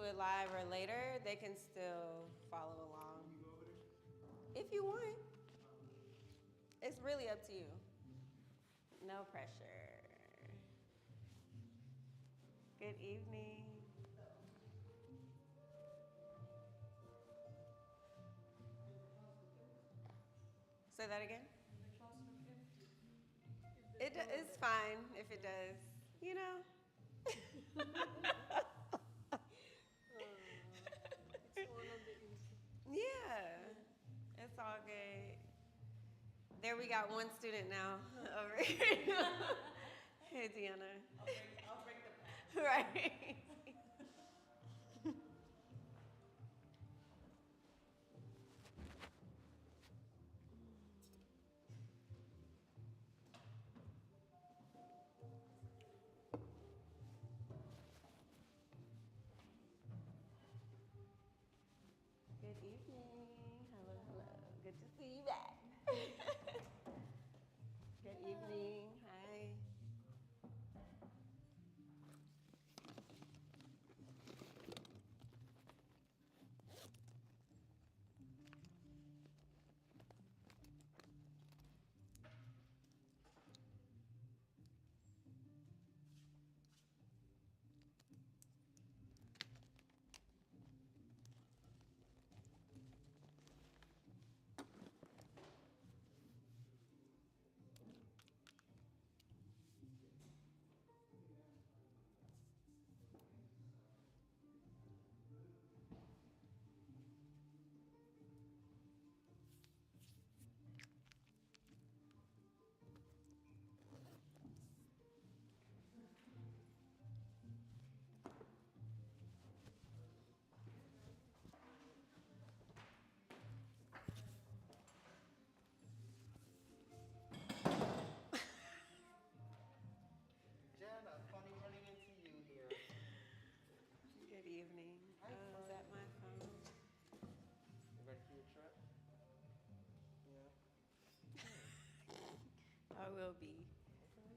it live or later, they can still follow along. If you want. It's really up to you. No pressure. Good evening. Say that again? It's fine if it does. You know? Yeah. It's all good. There we got one student now over here. Hey, Deanna. I'll break the pack. Right. Good evening. Hello, hello. Good to see you back. Good evening. Hi. Jana, funny running into you here. Good evening. Hi, Is that my phone? You ready for your trip? Yeah. I will be. Okay.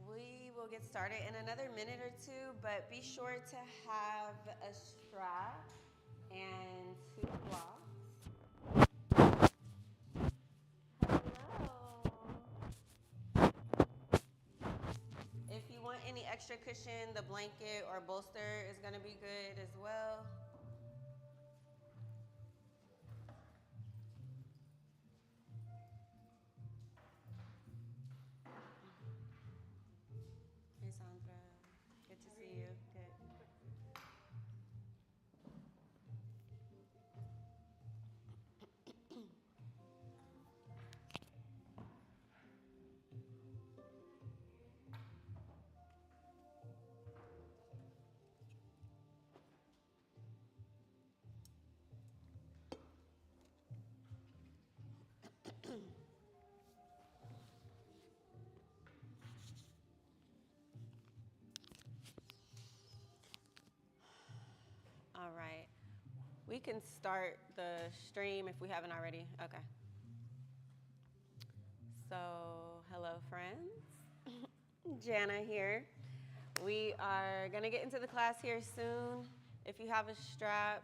We will get started in another minute or two, but be sure to have a strap and 2 blocks. Hello. If you want any extra cushion, the blanket or bolster is going to be good as well. Hey, Sandra. Good to see you. Good. All right. We can start the stream if we haven't already. Okay. So, hello, friends. Jana here. We are going to get into the class here soon. If you have a strap,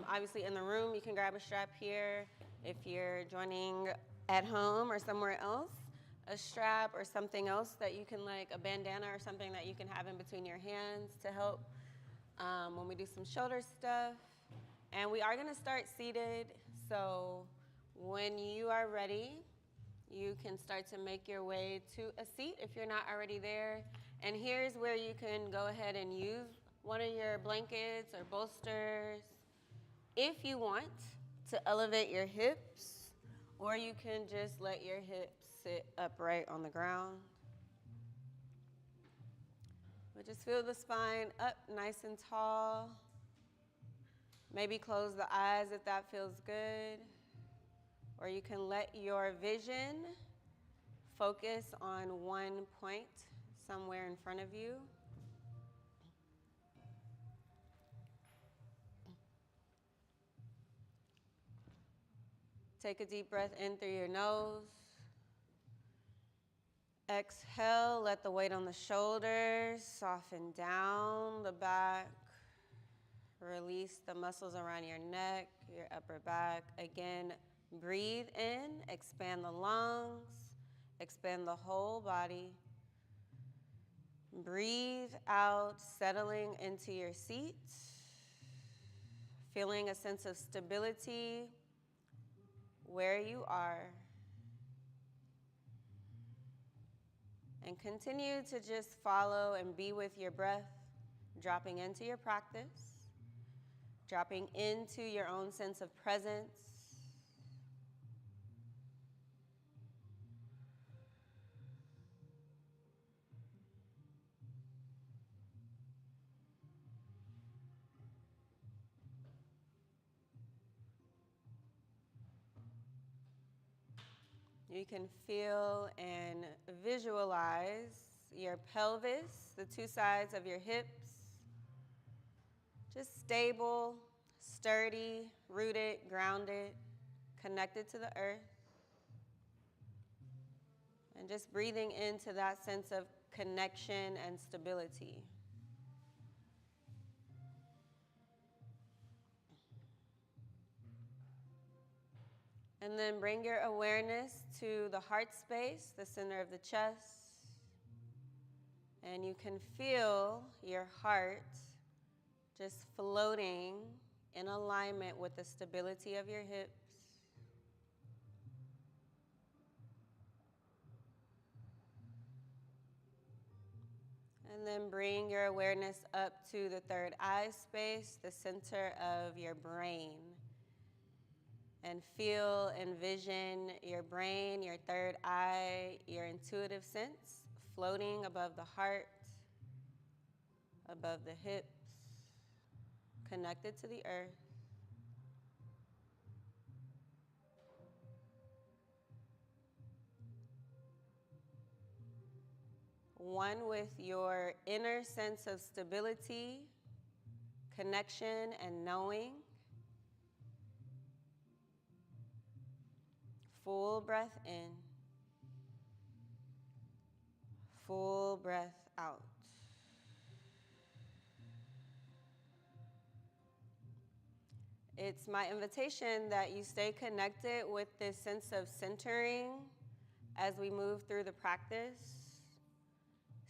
obviously in the room, you can grab a strap here. If you're joining at home or somewhere else, a strap or something else that you can, like a bandana or something that you can have in between your hands to help when we do some shoulder stuff. And we are gonna start seated, so when you are ready, you can start to make your way to a seat if you're not already there. And here's where you can go ahead and use one of your blankets or bolsters if you want to elevate your hips, or you can just let your hips sit upright on the ground. But just feel the spine up nice and tall. Maybe close the eyes if that feels good. Or you can let your vision focus on one point somewhere in front of you. Take a deep breath in through your nose. Exhale, let the weight on the shoulders soften down the back. Release the muscles around your neck, your upper back. Again, breathe in, expand the lungs, expand the whole body. Breathe out, settling into your seat, feeling a sense of stability where you are. And continue to just follow and be with your breath, dropping into your practice, dropping into your own sense of presence. You can feel and visualize your pelvis, the two sides of your hips, just stable, sturdy, rooted, grounded, connected to the earth. And just breathing into that sense of connection and stability. And then bring your awareness to the heart space, the center of the chest. And you can feel your heart just floating in alignment with the stability of your hips. And then bring your awareness up to the third eye space, the center of your brain. And feel, envision your brain, your third eye, your intuitive sense floating above the heart, above the hips, connected to the earth. One with your inner sense of stability, connection, and knowing. Full breath in. Full breath out. It's my invitation that you stay connected with this sense of centering as we move through the practice.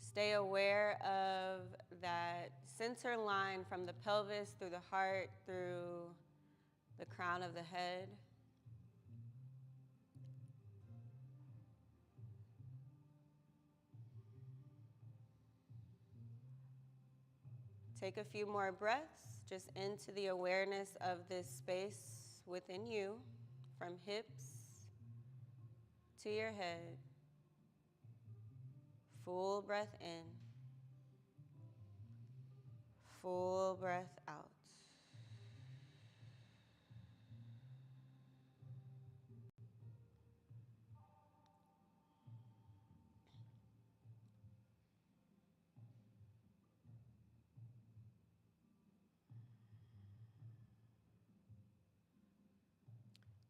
Stay aware of that center line from the pelvis through the heart, through the crown of the head. Take a few more breaths just into the awareness of this space within you, from hips to your head. Full breath in. Full breath out.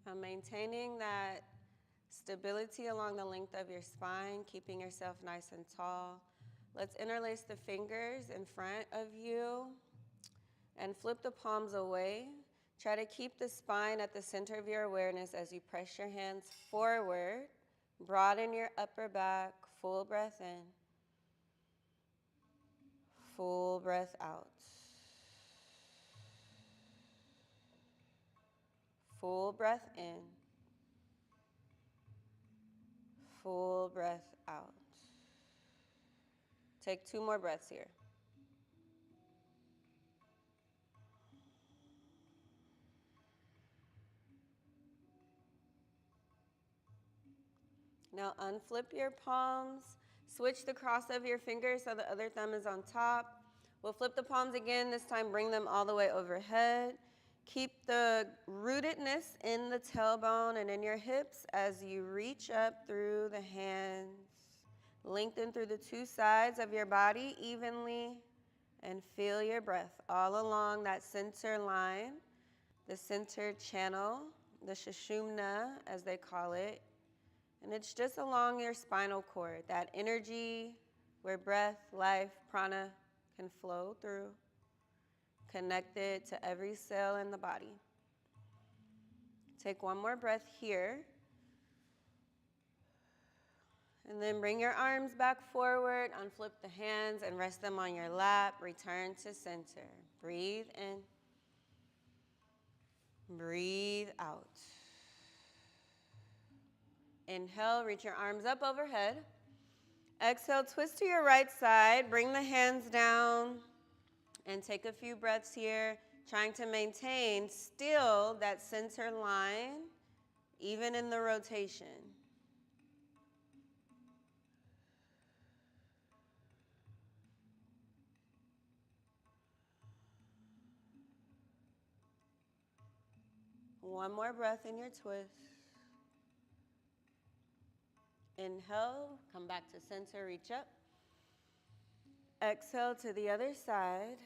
Now maintaining that stability along the length of your spine, keeping yourself nice and tall. Let's interlace the fingers in front of you. and flip the palms away. Try to keep the spine at the center of your awareness as you press your hands forward. Broaden your upper back. Full breath in. Full breath out. Full breath in. Full breath out. Take 2 more breaths here. Now unflip your palms. Switch the cross of your fingers so the other thumb is on top. We'll flip the palms again. This time bring them all the way overhead. Keep the rootedness in the tailbone and in your hips as you reach up through the hands. Lengthen through the 2 sides of your body evenly and feel your breath all along that center line, the center channel, the Sushumna as they call it. And it's just along your spinal cord, that energy where breath, life, prana can flow through, connected to every cell in the body. Take 1 more breath here. And then bring your arms back forward, unflip the hands, and rest them on your lap. Return to center. Breathe in. Breathe out. Inhale, reach your arms up overhead. Exhale, twist to your right side. Bring the hands down and take a few breaths here, trying to maintain still that center line, even in the rotation. One more breath in your twist. Inhale, come back to center, reach up. Exhale to the other side.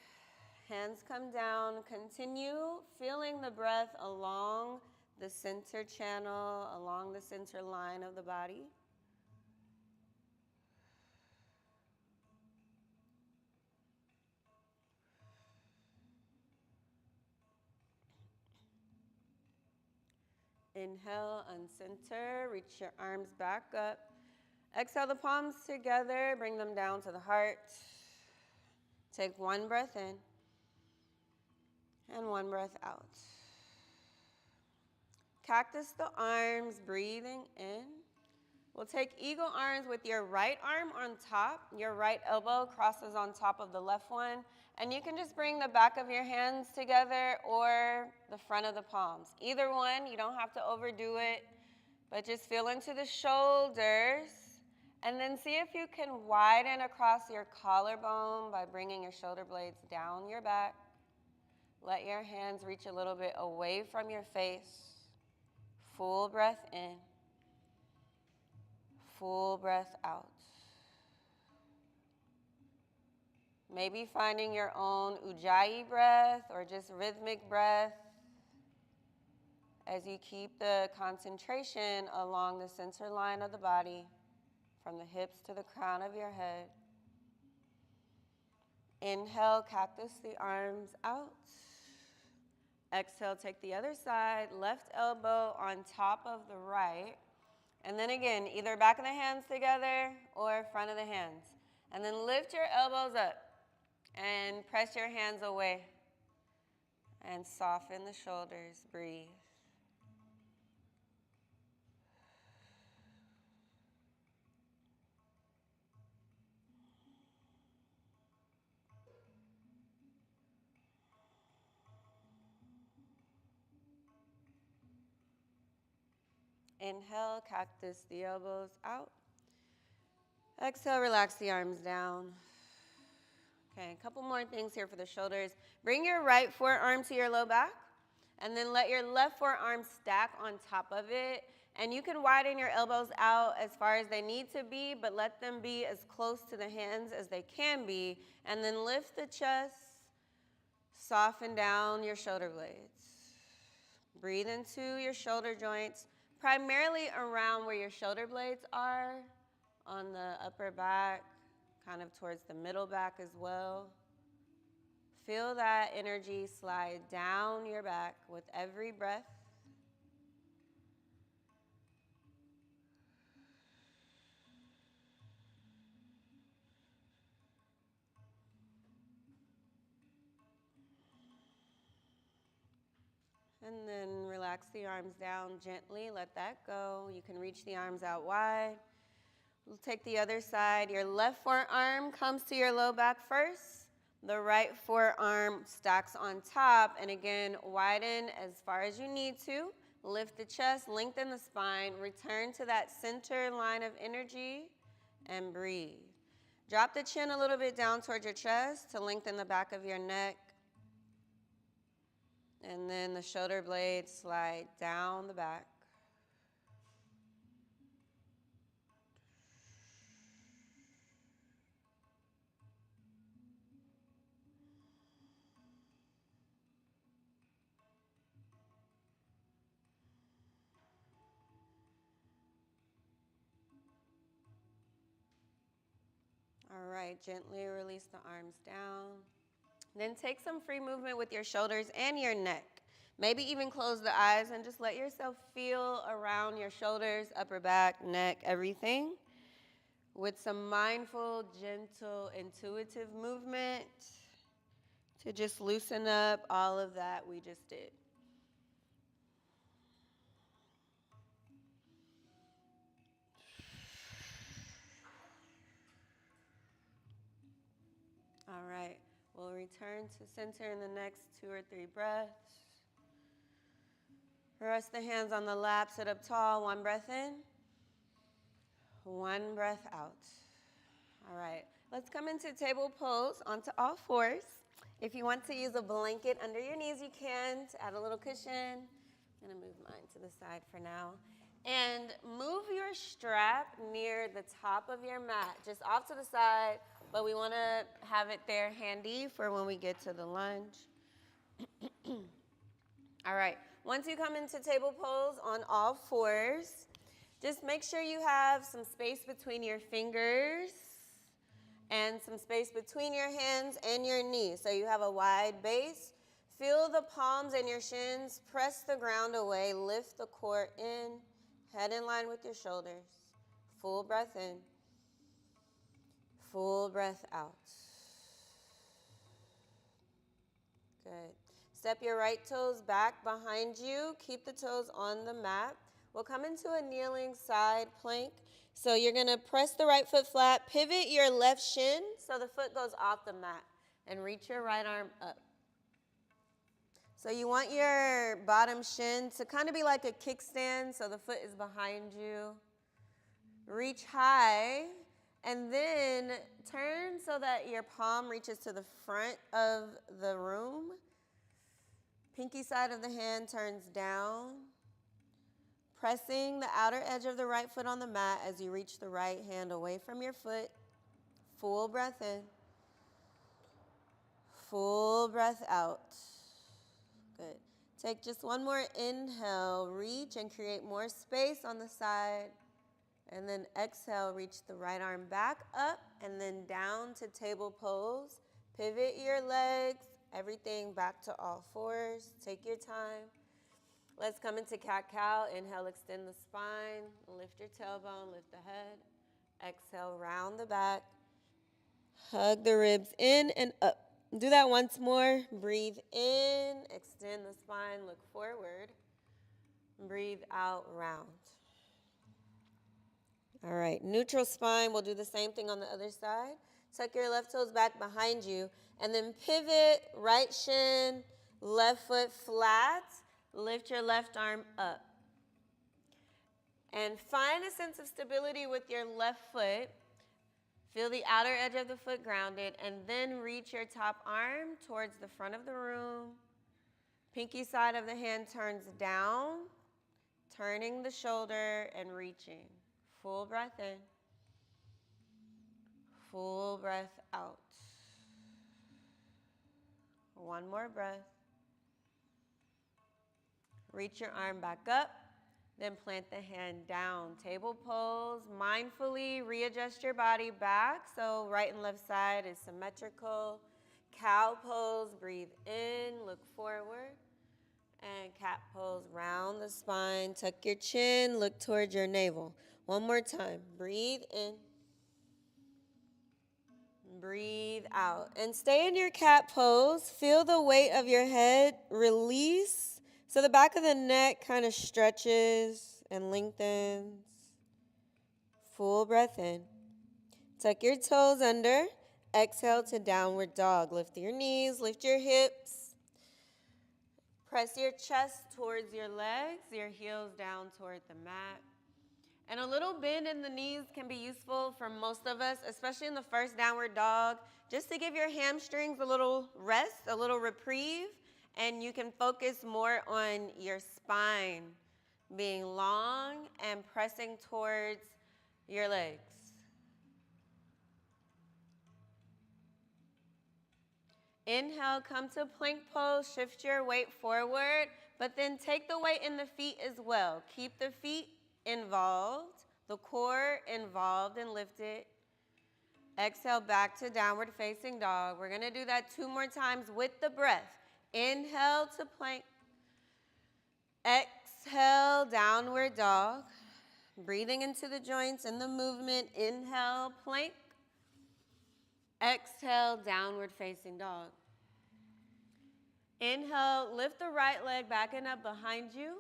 Hands come down. Continue feeling the breath along the center channel, along the center line of the body. Inhale, uncenter, reach your arms back up. Exhale the palms together, bring them down to the heart. Take 1 breath in and 1 breath out. Cactus the arms, breathing in. We'll take eagle arms with your right arm on top. Your right elbow crosses on top of the left one. And you can just bring the back of your hands together or the front of the palms. Either one, you don't have to overdo it, but just feel into the shoulders. And then see if you can widen across your collarbone by bringing your shoulder blades down your back. Let your hands reach a little bit away from your face. Full breath in. Full breath out. Maybe finding your own Ujjayi breath or just rhythmic breath as you keep the concentration along the center line of the body, from the hips to the crown of your head. Inhale, cactus the arms out. Exhale, take the other side, left elbow on top of the right. And then again, either back of the hands together or front of the hands. And then lift your elbows up and press your hands away. And soften the shoulders, breathe. Inhale, cactus the elbows out. Exhale, relax the arms down. Okay, a couple more things here for the shoulders. Bring your right forearm to your low back, and then let your left forearm stack on top of it. And you can widen your elbows out as far as they need to be, but let them be as close to the hands as they can be. And then lift the chest, soften down your shoulder blades. Breathe into your shoulder joints, primarily around where your shoulder blades are, on the upper back, kind of towards the middle back as well. feel that energy slide down your back with every breath. And then relax the arms down gently. Let that go. You can reach the arms out wide. We'll take the other side. Your left forearm comes to your low back first. The right forearm stacks on top. And again, widen as far as you need to. Lift the chest, lengthen the spine. Return to that center line of energy and breathe. Drop the chin a little bit down towards your chest to lengthen the back of your neck. And then the shoulder blades slide down the back. All right, gently release the arms down. Then take some free movement with your shoulders and your neck. Maybe even close the eyes and just let yourself feel around your shoulders, upper back, neck, everything. With some mindful, gentle, intuitive movement to just loosen up all of that we just did. All right, we'll return to center in the next 2 or 3 breaths. Rest the hands on the lap, sit up tall, 1 breath in, 1 breath out. All right, let's come into table pose onto all fours. If you want to use a blanket under your knees, you can to add a little cushion. I'm gonna move mine to the side for now. And move your strap near the top of your mat, just off to the side, but we wanna have it there handy for when we get to the lunge. All right, once you come into table pose on all fours, just make sure you have some space between your fingers and some space between your hands and your knees. So you have a wide base. Feel the palms and your shins. Press the ground away. Lift the core in. Head in line with your shoulders. Full breath in. Full breath out. Good. Step your right toes back behind you. Keep the toes on the mat. We'll come into a kneeling side plank. So you're gonna press the right foot flat, pivot your left shin so the foot goes off the mat, and reach your right arm up. So you want your bottom shin to kind of be like a kickstand, so the foot is behind you. Reach high, and then turn so that your palm reaches to the front of the room. Pinky side of the hand turns down. Pressing the outer edge of the right foot on the mat as you reach the right hand away from your foot. Full breath in. Full breath out. Good. Take just one more inhale. Reach and create more space on the side. And then exhale, reach the right arm back up and then down to table pose. Pivot your legs, everything back to all fours. Take your time. Let's come into cat-cow. Inhale, extend the spine. Lift your tailbone, lift the head. Exhale, round the back. Hug the ribs in and up. Do that once more. Breathe in, extend the spine, look forward. Breathe out, round. All right, neutral spine. We'll do the same thing on the other side. Tuck your left toes back behind you. And then pivot, right shin, left foot flat. Lift your left arm up. And find a sense of stability with your left foot. Feel the outer edge of the foot grounded, and then reach your top arm towards the front of the room. Pinky side of the hand turns down, turning the shoulder and reaching. Full breath in. Full breath out. One more breath. Reach your arm back up, then plant the hand down. Table pose. Mindfully readjust your body back so right and left side is symmetrical. Cow pose, breathe in, look forward. And cat pose, round the spine, tuck your chin, look towards your navel. One more time, breathe in. Breathe out. And stay in your cat pose. Feel the weight of your head release. So the back of the neck kind of stretches and lengthens. Full breath in. Tuck your toes under. Exhale to downward dog. Lift your knees, lift your hips. Press your chest towards your legs, your heels down toward the mat. And a little bend in the knees can be useful for most of us, especially in the first downward dog, just to give your hamstrings a little rest, a little reprieve, and you can focus more on your spine being long and pressing towards your legs. Inhale, come to plank pose, shift your weight forward, but then take the weight in the feet as well. Keep the feet involved, the core involved and lifted. Exhale back to downward facing dog. We're going to do that 2 more times with the breath. Inhale to plank. Exhale, downward dog. Breathing into the joints and the movement. Inhale, plank. Exhale, downward facing dog. Inhale, lift the right leg back and up behind you.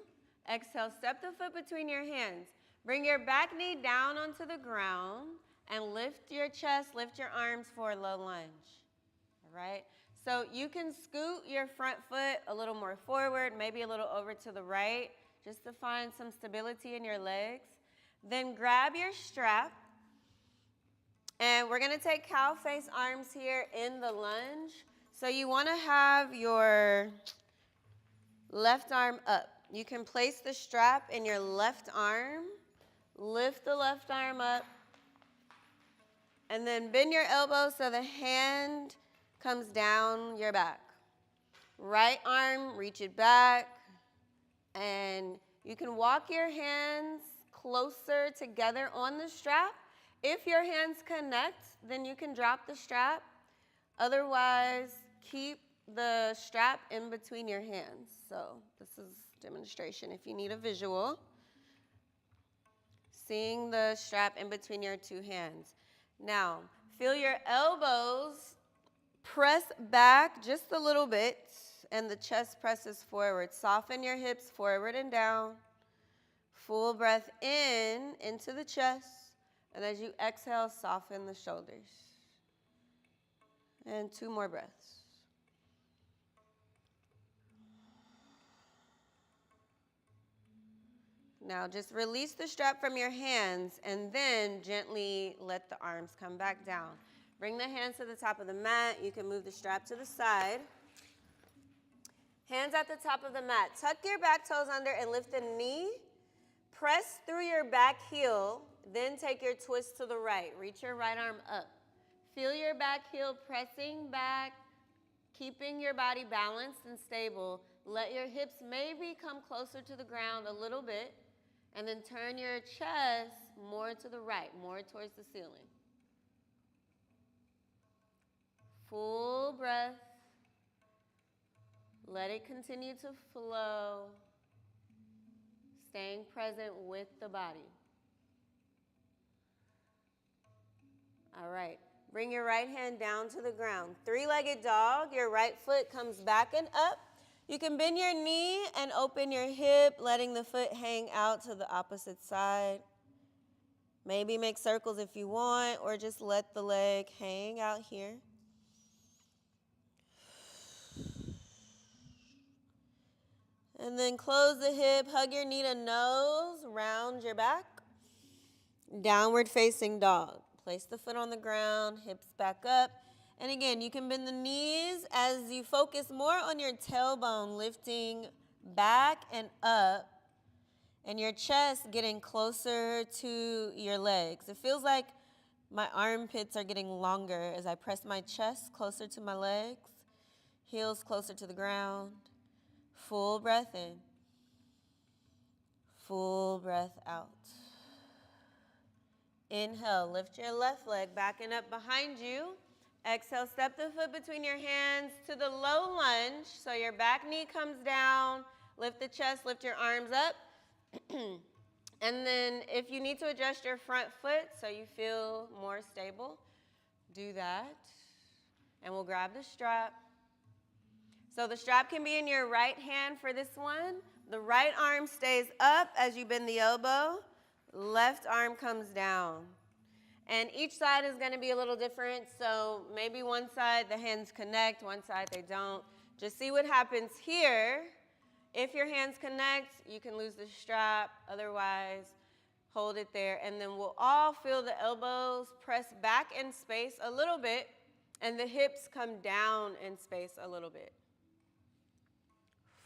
Exhale, step the foot between your hands. Bring your back knee down onto the ground and lift your chest, lift your arms for a low lunge. All right? So you can scoot your front foot a little more forward, maybe a little over to the right, just to find some stability in your legs. Then grab your strap. And we're going to take cow face arms here in the lunge. So you want to have your left arm up. You can place the strap in your left arm, lift the left arm up, and then bend your elbow so the hand comes down your back. Right arm, reach it back, and you can walk your hands closer together on the strap. If your hands connect, then you can drop the strap. Otherwise, keep the strap in between your hands. So this is demonstration if you need a visual. Seeing the strap in between your 2 hands. Now, feel your elbows press back just a little bit, and the chest presses forward. Soften your hips forward and down. Full breath in, into the chest. And as you exhale, soften the shoulders. And 2 more breaths. Now just release the strap from your hands and then gently let the arms come back down. Bring the hands to the top of the mat. You can move the strap to the side. Hands at the top of the mat. Tuck your back toes under and lift the knee. Press through your back heel. Then take your twist to the right. Reach your right arm up. Feel your back heel pressing back, keeping your body balanced and stable. Let your hips maybe come closer to the ground a little bit, and then turn your chest more to the right, more towards the ceiling. Full breath. Let it continue to flow, staying present with the body. All right. Bring your right hand down to the ground. 3-legged dog. Your right foot comes back and up. You can bend your knee and open your hip, letting the foot hang out to the opposite side. Maybe make circles if you want, or just let the leg hang out here. And then close the hip, hug your knee to nose, round your back. Downward facing dog. Place the foot on the ground, hips back up. And again, you can bend the knees as you focus more on your tailbone, lifting back and up, and your chest getting closer to your legs. It feels like my armpits are getting longer as I press my chest closer to my legs, heels closer to the ground. Full breath in. Full breath out. Inhale, lift your left leg back and up behind you. Exhale, step the foot between your hands to the low lunge. So your back knee comes down. Lift the chest, lift your arms up. And then if you need to adjust your front foot so you feel more stable, do that. And we'll grab the strap. So the strap can be in your right hand for this one. The right arm stays up as you bend the elbow. Left arm comes down. And each side is going to be a little different. So maybe one side the hands connect, one side they don't. Just see what happens here. If your hands connect, you can lose the strap. Otherwise, hold it there. And then we'll all feel the elbows press back in space a little bit, and the hips come down in space a little bit.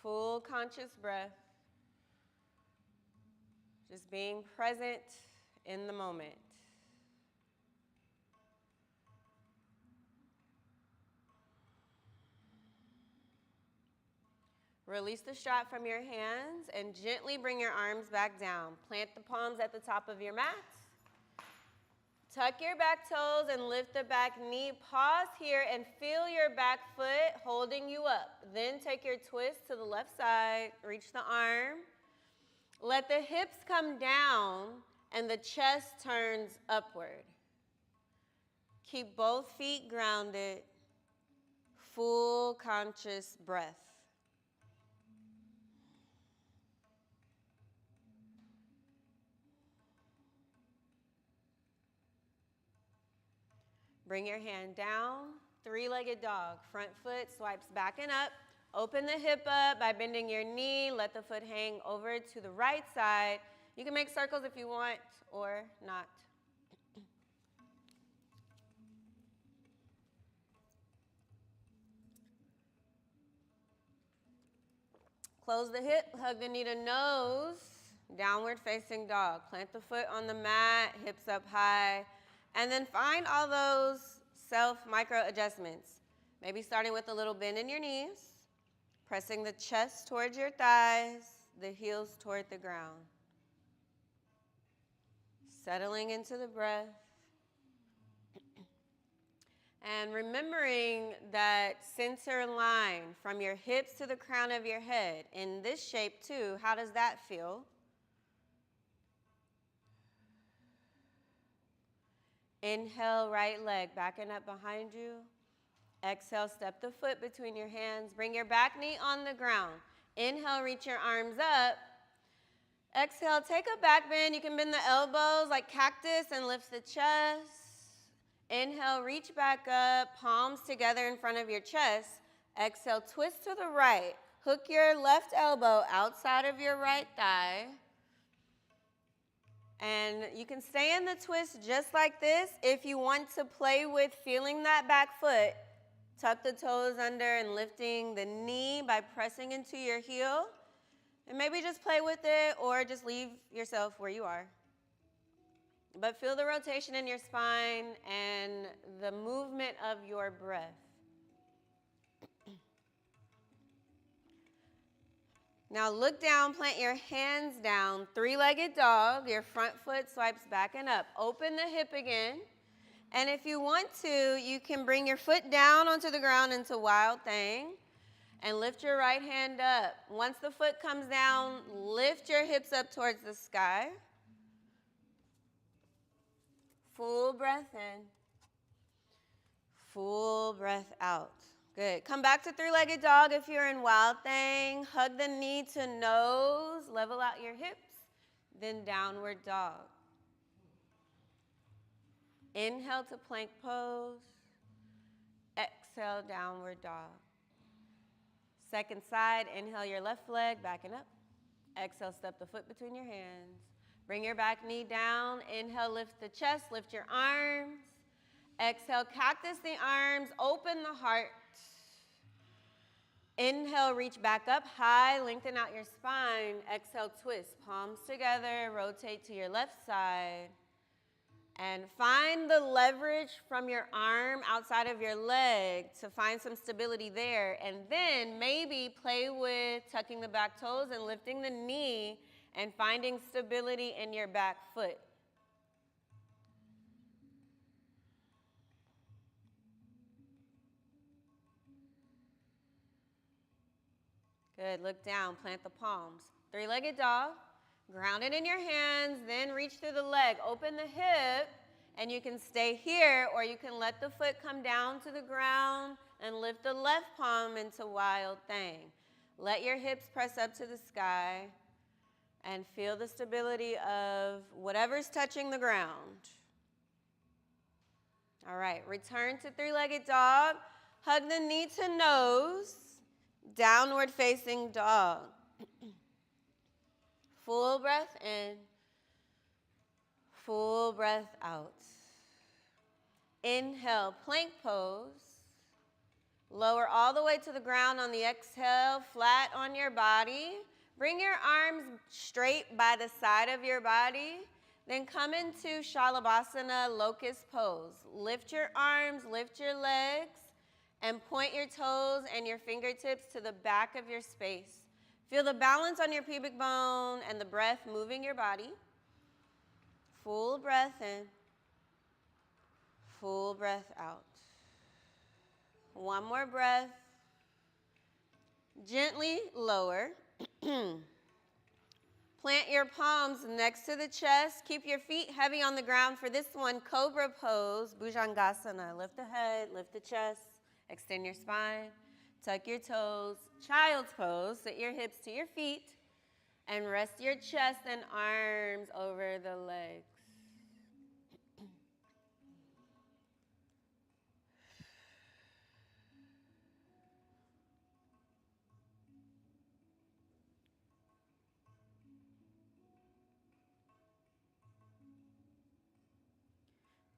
Full conscious breath. Just being present in the moment. Release the strap from your hands and gently bring your arms back down. Plant the palms at the top of your mat. Tuck your back toes and lift the back knee. Pause here and feel your back foot holding you up. Then take your twist to the left side. Reach the arm. Let the hips come down and the chest turns upward. Keep both feet grounded. Full conscious breath. Bring your hand down, three-legged dog. Front foot swipes back and up. Open the hip up by bending your knee. Let the foot hang over to the right side. You can make circles if you want or not. Close the hip, hug the knee to nose. Downward facing dog. Plant the foot on the mat, hips up high. And then find all those self-micro adjustments. Maybe starting with a little bend in your knees, pressing the chest towards your thighs, the heels toward the ground. Settling into the breath. And remembering that center line from your hips to the crown of your head. In this shape too, how does that feel? Inhale, right leg backing up behind you. Exhale, step the foot between your hands. Bring your back knee on the ground. Inhale, reach your arms up. Exhale, take a back bend. You can bend the elbows like cactus and lift the chest. Inhale, reach back up, palms together in front of your chest. Exhale, twist to the right. Hook your left elbow outside of your right thigh. And you can stay in the twist just like this. If you want to play with feeling that back foot, tuck the toes under and lifting the knee by pressing into your heel. And maybe just play with it or just leave yourself where you are. But feel the rotation in your spine and the movement of your breath. Now look down, plant your hands down, three-legged dog. Your front foot swipes back and up. Open the hip again. And if you want to, you can bring your foot down onto the ground into Wild Thing and lift your right hand up. Once the foot comes down, lift your hips up towards the sky. Full breath in. Full breath out. Good. Come back to three-legged dog if you're in Wild Thing. Hug the knee to nose. Level out your hips. Then downward dog. Inhale to plank pose. Exhale, downward dog. Second side, inhale your left leg, backing up. Exhale, step the foot between your hands. Bring your back knee down. Inhale, lift the chest, lift your arms. Exhale, cactus the arms, open the heart. Inhale, reach back up high, lengthen out your spine. Exhale, twist, palms together, rotate to your left side. And find the leverage from your arm outside of your leg to find some stability there. And then maybe play with tucking the back toes and lifting the knee and finding stability in your back foot. Good. Look down. Plant the palms. Three-legged dog. Ground it in your hands. Then reach through the leg. Open the hip. And you can stay here, or you can let the foot come down to the ground and lift the left palm into wild thing. Let your hips press up to the sky and feel the stability of whatever's touching the ground. All right, return to three-legged dog. Hug the knee to nose. Downward facing dog. Full breath in. Full breath out. Inhale, plank pose. Lower all the way to the ground on the exhale, flat on your body. Bring your arms straight by the side of your body. Then come into Shalabhasana, locust pose. Lift your arms, lift your legs, and point your toes and your fingertips to the back of your space. Feel the balance on your pubic bone and the breath moving your body. Full breath in. Full breath out. One more breath. Gently lower. Plant your palms next to the chest. Keep your feet heavy on the ground for this one. Cobra pose, Bhujangasana. Lift the head, lift the chest, extend your spine, tuck your toes. Child's pose, sit your hips to your feet, and rest your chest and arms over the legs.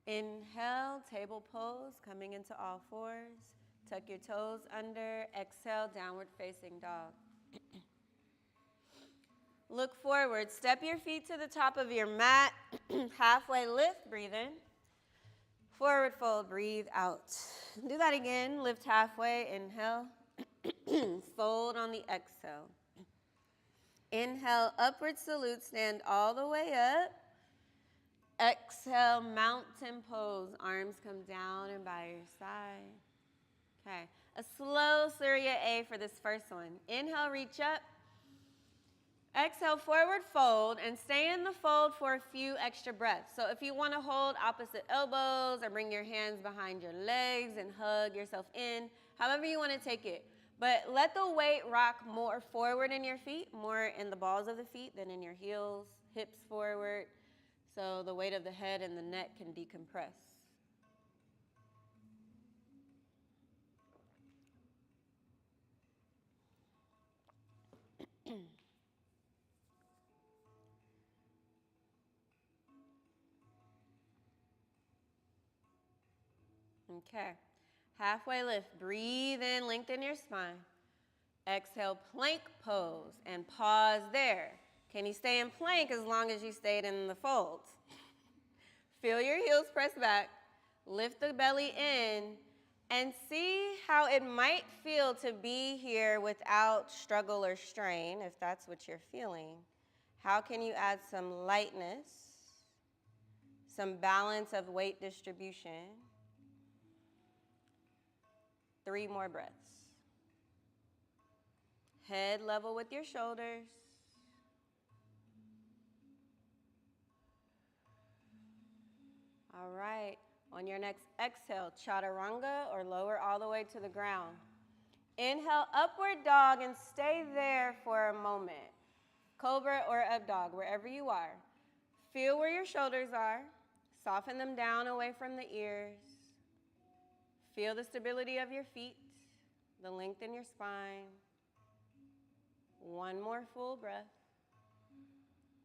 Inhale, table pose, coming into all fours. Tuck your toes under. Exhale, downward facing dog. Look forward. Step your feet to the top of your mat. Halfway lift, breathe in. Forward fold, breathe out. Do that again. Lift halfway, inhale. Fold on the exhale. Inhale, upward salute, stand all the way up. Exhale, mountain pose. Arms come down and by your side. Okay, a slow Surya A for this first one. Inhale, reach up. Exhale, forward fold, and stay in the fold for a few extra breaths. So if you want to hold opposite elbows or bring your hands behind your legs and hug yourself in, however you want to take it. But let the weight rock more forward in your feet, more in the balls of the feet than in your heels, hips forward. So the weight of the head and the neck can decompress. Okay. Halfway lift. Breathe in, lengthen your spine. Exhale, plank pose, and pause there. Can you stay in plank as long as you stayed in the fold? Feel your heels press back. Lift the belly in, and see how it might feel to be here without struggle or strain, if that's what you're feeling. How can you add some lightness, some balance of weight distribution? 3 more breaths. Head level with your shoulders. All right. On your next exhale, chaturanga, or lower all the way to the ground. Inhale, upward dog, and stay there for a moment. Cobra or up dog, wherever you are. Feel where your shoulders are. Soften them down away from the ears. Feel the stability of your feet, the length in your spine. One more full breath.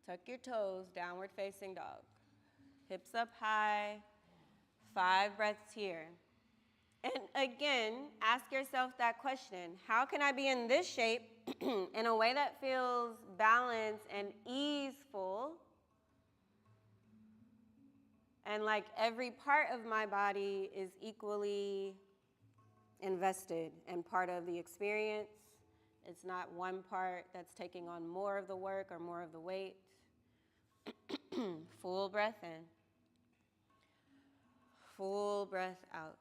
Tuck your toes, downward facing dog. Hips up high. 5 breaths here. And again, ask yourself that question. How can I be in this shape in a way that feels balanced and easeful? And like every part of my body is equally invested and part of the experience. It's not one part that's taking on more of the work or more of the weight. Full breath in. Full breath out.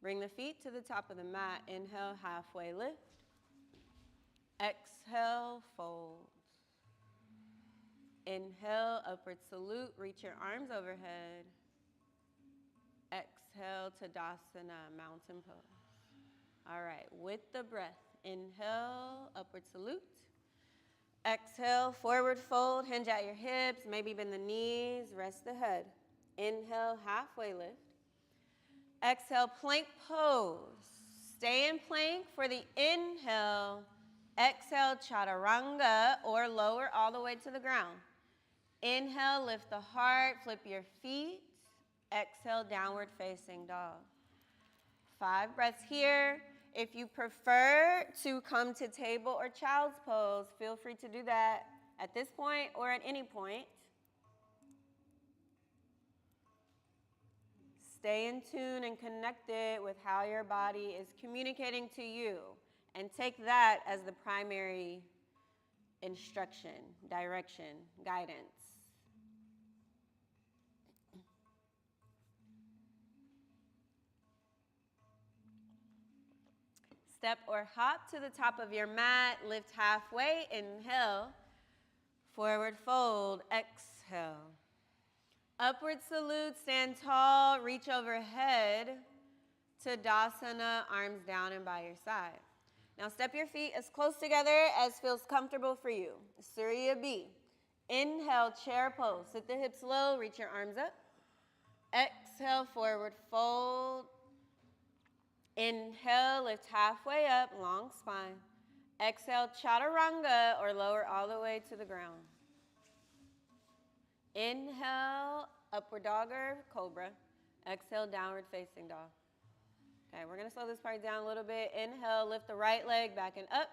Bring the feet to the top of the mat. Inhale, halfway lift. Exhale, fold. Inhale, upward salute. Reach your arms overhead. Exhale, Tadasana, mountain pose. All right, with the breath, inhale, upward salute. Exhale, forward fold, hinge at your hips, maybe bend the knees, rest the head. Inhale, halfway lift. Exhale, plank pose. Stay in plank for the inhale. Exhale, chaturanga, or lower all the way to the ground. Inhale, lift the heart, flip your feet. Exhale, downward facing dog. 5 breaths here. If you prefer to come to table or child's pose, feel free to do that at this point or at any point. Stay in tune and connected with how your body is communicating to you, and take that as the primary instruction, direction, guidance. Step or hop to the top of your mat, lift halfway, inhale, forward fold, exhale. Upward salute, stand tall, reach overhead, Tadasana, arms down and by your side. Now step your feet as close together as feels comfortable for you. Surya B. Inhale, chair pose, sit the hips low, reach your arms up. Exhale, forward fold. Inhale, lift halfway up, long spine. Exhale, chaturanga, or lower all the way to the ground. Inhale, upward dog or cobra. Exhale, downward facing dog. Okay, we're going to slow this part down a little bit. Inhale, lift the right leg back and up.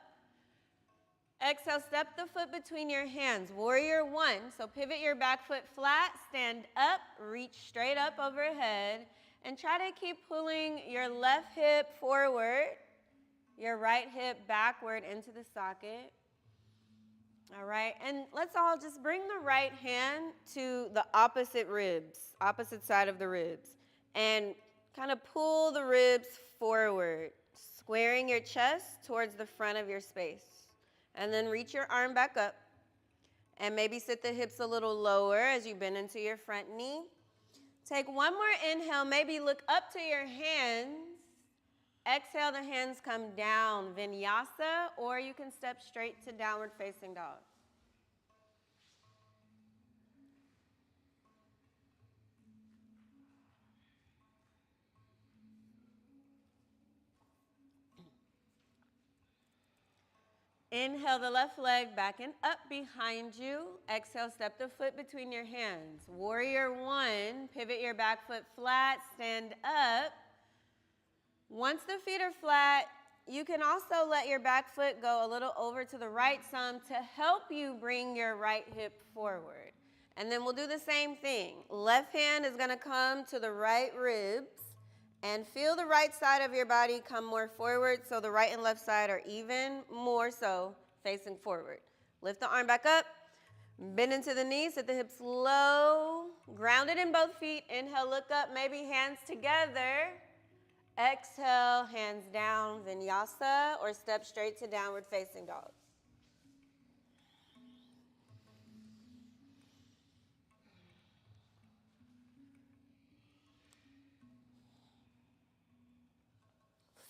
Exhale, step the foot between your hands. Warrior 1. So pivot your back foot flat, stand up, reach straight up overhead. And try to keep pulling your left hip forward, your right hip backward into the socket. All right, and let's all just bring the right hand to the opposite ribs, opposite side of the ribs, and kind of pull the ribs forward, squaring your chest towards the front of your space. And then reach your arm back up, and maybe sit the hips a little lower as you bend into your front knee. Take one more inhale, maybe look up to your hands. Exhale, the hands come down, vinyasa, or you can step straight to downward facing dog. Inhale the left leg back and up behind you. Exhale, step the foot between your hands. Warrior 1, pivot your back foot flat, stand up. Once the feet are flat, you can also let your back foot go a little over to the right some to help you bring your right hip forward. And then we'll do the same thing. Left hand is going to come to the right ribs. And feel the right side of your body come more forward so the right and left side are even more so facing forward. Lift the arm back up, bend into the knees, sit the hips low, grounded in both feet. Inhale, look up, maybe hands together. Exhale, hands down, vinyasa, or step straight to downward facing dog.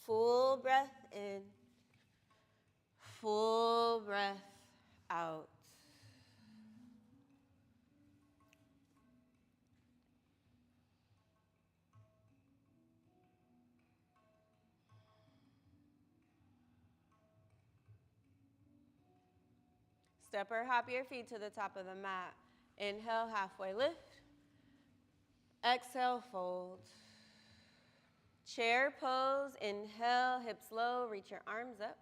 Full breath in, full breath out. Step or hop your feet to the top of the mat. Inhale, halfway lift. Exhale, fold. Chair pose, inhale, hips low, reach your arms up.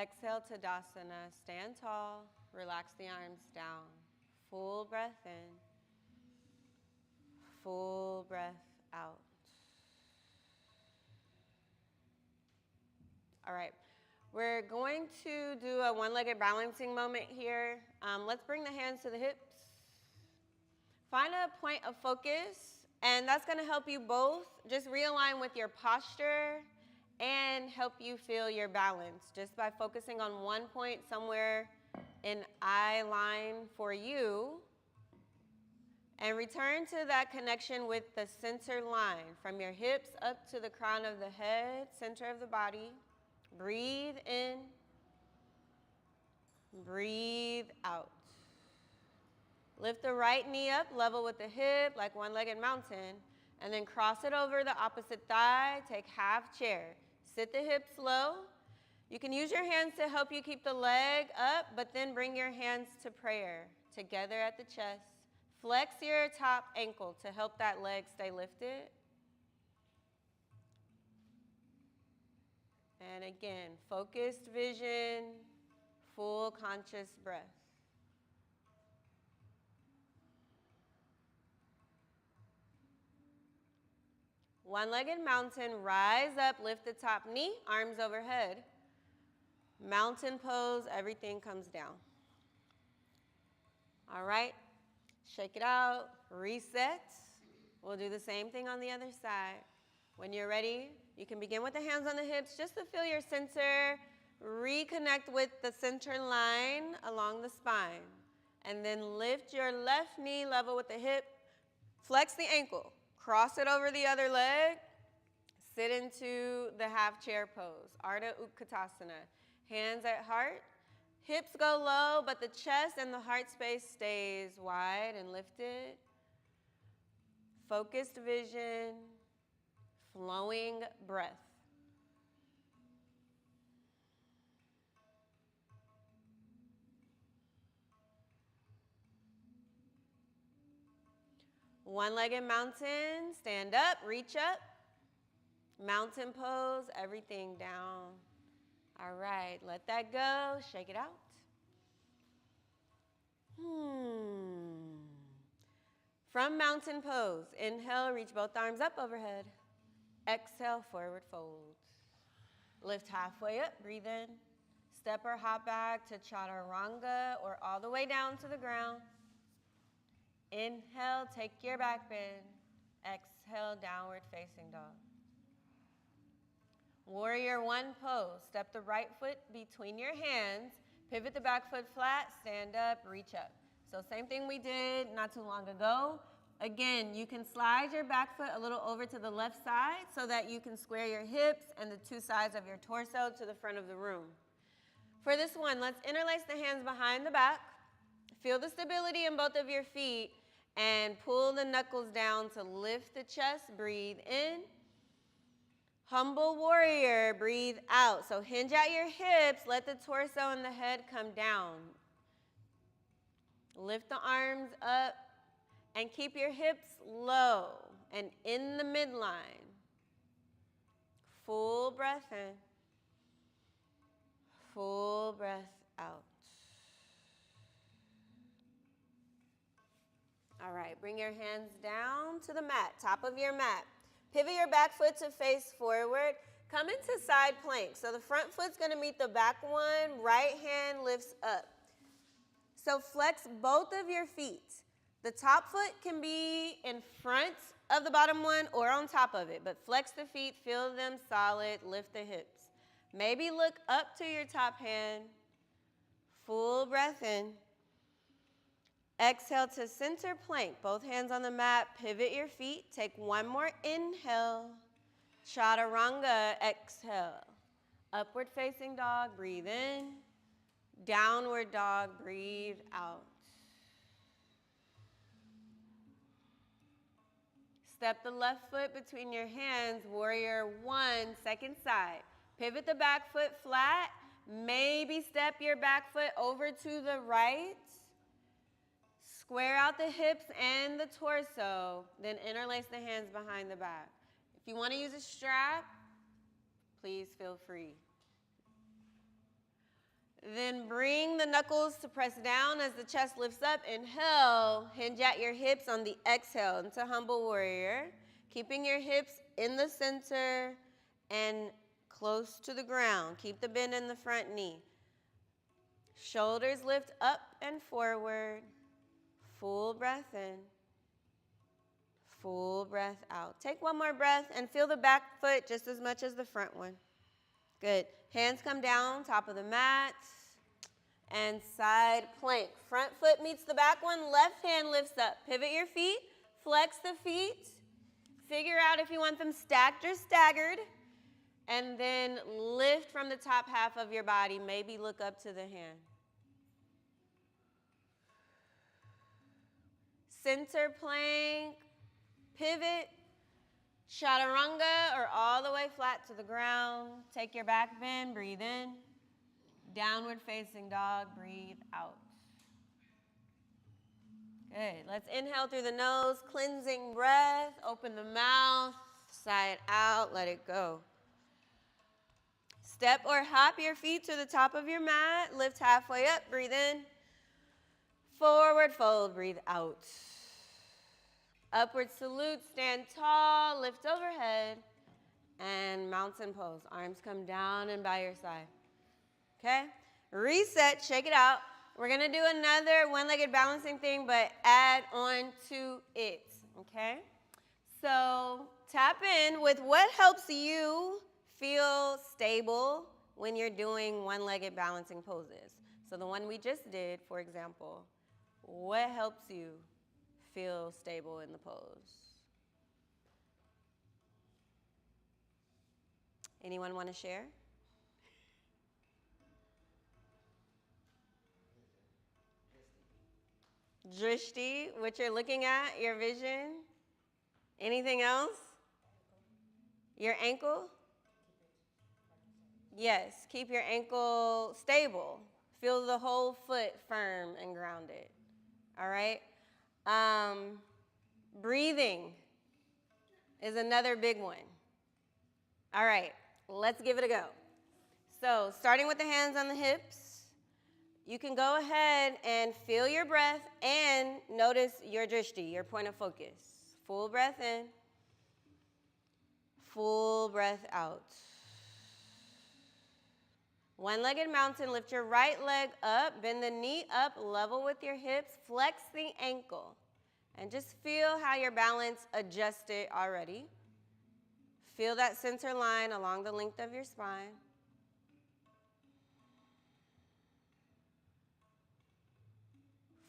Exhale, Tadasana, stand tall, relax the arms down. Full breath in, full breath out. All right, we're going to do a one-legged balancing moment here. Let's bring the hands to the hips. Find a point of focus And that's going to help you both just realign with your posture and help you feel your balance just by focusing on one point somewhere in eye line for you. And return to that connection with the center line from your hips up to the crown of the head, center of the body. Breathe in, breathe out. Lift the right knee up, level with the hip, like one-legged mountain, and then cross it over the opposite thigh. Take half chair. Sit the hips low. You can use your hands to help you keep the leg up, but then bring your hands to prayer, together at the chest. Flex your top ankle to help that leg stay lifted. And again, focused vision, full conscious breath. One-legged mountain, rise up, lift the top knee, arms overhead. Mountain pose, everything comes down. All right, shake it out, reset. We'll do the same thing on the other side. When you're ready, you can begin with the hands on the hips just to feel your center, reconnect with the center line along the spine. And then lift your left knee level with the hip, flex the ankle. Cross it over the other leg. Sit into the half chair pose, Ardha Utkatasana. Hands at heart. Hips go low, but the chest and the heart space stays wide and lifted. Focused vision, flowing breath. One-legged mountain, stand up, reach up. Mountain pose, everything down. All right, let that go, shake it out. From mountain pose, inhale, reach both arms up overhead. Exhale, forward fold. Lift halfway up, breathe in. Step or hop back to chaturanga or all the way down to the ground. Inhale, take your back bend. Exhale, downward facing dog. Warrior one pose. Step the right foot between your hands. Pivot the back foot flat. Stand up, reach up. So same thing we did not too long ago. Again, you can slide your back foot a little over to the left side so that you can square your hips and the two sides of your torso to the front of the room. For this one, let's interlace the hands behind the back. Feel the stability in both of your feet and pull the knuckles down to lift the chest. Breathe in. Humble warrior, breathe out. So hinge at your hips, let the torso and the head come down. Lift the arms up and keep your hips low and in the midline. Full breath in, full breath out. All right, bring your hands down to the mat, top of your mat. Pivot your back foot to face forward. Come into side plank. So the front foot's gonna meet the back one, right hand lifts up. So flex both of your feet. The top foot can be in front of the bottom one or on top of it, but flex the feet, feel them solid, lift the hips. Maybe look up to your top hand. Full breath in. Exhale to center plank, both hands on the mat, pivot your feet, take one more inhale, chaturanga, exhale. Upward facing dog, breathe in, downward dog, breathe out. Step the left foot between your hands, warrior one, second side. Pivot the back foot flat, maybe step your back foot over to the right. Square out the hips and the torso, then interlace the hands behind the back. If you want to use a strap, please feel free. Then bring the knuckles to press down as the chest lifts up. Inhale, hinge at your hips on the exhale into humble warrior. Keeping your hips in the center and close to the ground. Keep the bend in the front knee. Shoulders lift up and forward. Full breath in, Full breath out. Take one more breath and feel the back foot just as much as the front one. Good. Hands come down, top of the mat, and side plank. Front foot meets the back one, left hand lifts up. Pivot your feet, flex the feet. Figure out if you want them stacked or staggered, and then lift from the top half of your body. Maybe look up to the hand. Center plank, pivot, chaturanga, or all the way flat to the ground. Take your back bend, breathe in. Downward facing dog, breathe out. Good. Let's inhale through the nose, cleansing breath. Open the mouth, sigh it out, let it go. Step or hop your feet to the top of your mat. Lift halfway up, breathe in. Forward fold, breathe out. Upward salute, stand tall, lift overhead, and mountain pose. Arms come down and by your side. Okay? Reset, shake it out. We're going to do another one-legged balancing thing, but add on to it. Okay? So tap in with what helps you feel stable when you're doing one-legged balancing poses. So the one we just did, for example, what helps you feel stable in the pose? Anyone want to share? Drishti, what you're looking at, your vision. Anything else? Your ankle? Yes, keep your ankle stable. Feel the whole foot firm and grounded. All right? Breathing is another big one. All right, let's give it a go. So, starting with the hands on the hips, you can go ahead and feel your breath and notice your drishti, your point of focus. Full breath in, full breath out. One-legged mountain, lift your right leg up, bend the knee up, level with your hips, flex the ankle, and just feel how your balance adjusted already. Feel that center line along the length of your spine.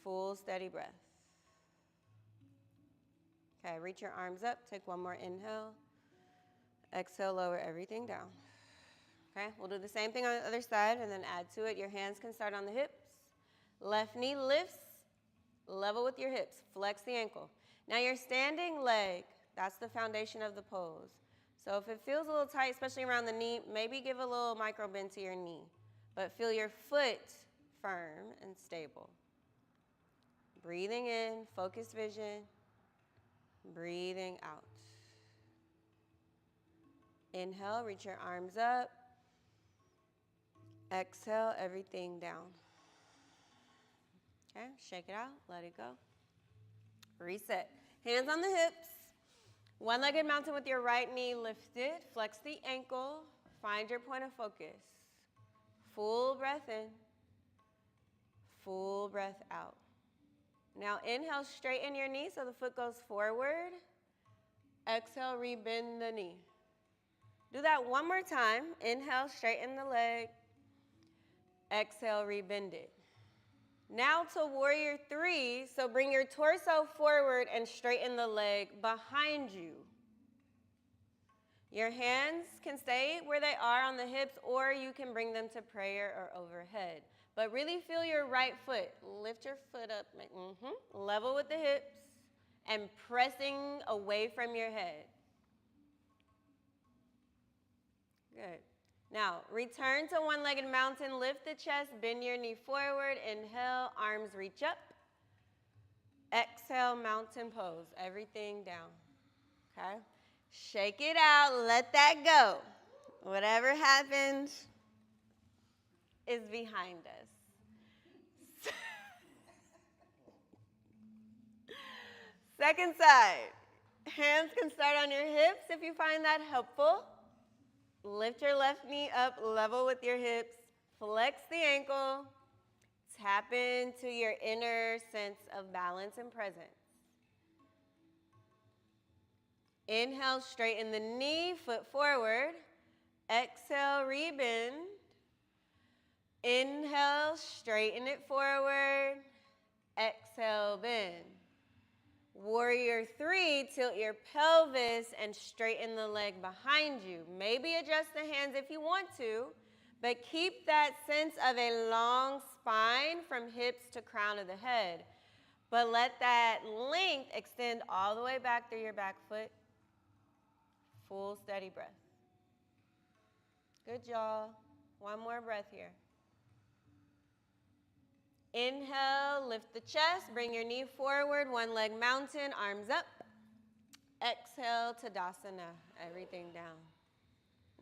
Full steady breath. Okay, reach your arms up, take one more inhale. Exhale, lower everything down. Okay, we'll do the same thing on the other side and then add to it. Your hands can start on the hips. Left knee lifts, level with your hips. Flex the ankle. Now your standing leg, that's the foundation of the pose. So if it feels a little tight, especially around the knee, maybe give a little micro bend to your knee. But feel your foot firm and stable. Breathing in, focused vision. Breathing out. Inhale, reach your arms up. Exhale, everything down. Okay, shake it out, let it go. Reset. Hands on the hips. One-legged mountain with your right knee lifted. Flex the ankle. Find your point of focus. Full breath in. Full breath out. Now inhale, straighten your knee so the foot goes forward. Exhale, rebend the knee. Do that one more time. Inhale, straighten the leg. Exhale, rebend it. Now to warrior three, so bring your torso forward and straighten the leg behind you. Your hands can stay where they are on the hips, or you can bring them to prayer or overhead. But really feel your right foot. Lift your foot up, level with the hips, and pressing away from your head. Good. Now, return to one-legged mountain. Lift the chest, bend your knee forward. Inhale, arms reach up. Exhale, mountain pose. Everything down. Okay? Shake it out. Let that go. Whatever happened is behind us. Second side. Hands can start on your hips if you find that helpful. Lift your left knee up, level with your hips, flex the ankle, tap into your inner sense of balance and presence. Inhale, straighten the knee, foot forward. Exhale, rebend. Inhale, straighten it forward. Exhale, bend. Warrior 3, tilt your pelvis and straighten the leg behind you. Maybe adjust the hands if you want to, but keep that sense of a long spine from hips to crown of the head. But let that length extend all the way back through your back foot. Full steady breath. Good, y'all. One more breath here. Inhale, lift the chest, bring your knee forward, one leg mountain, arms up. Exhale, Tadasana, everything down.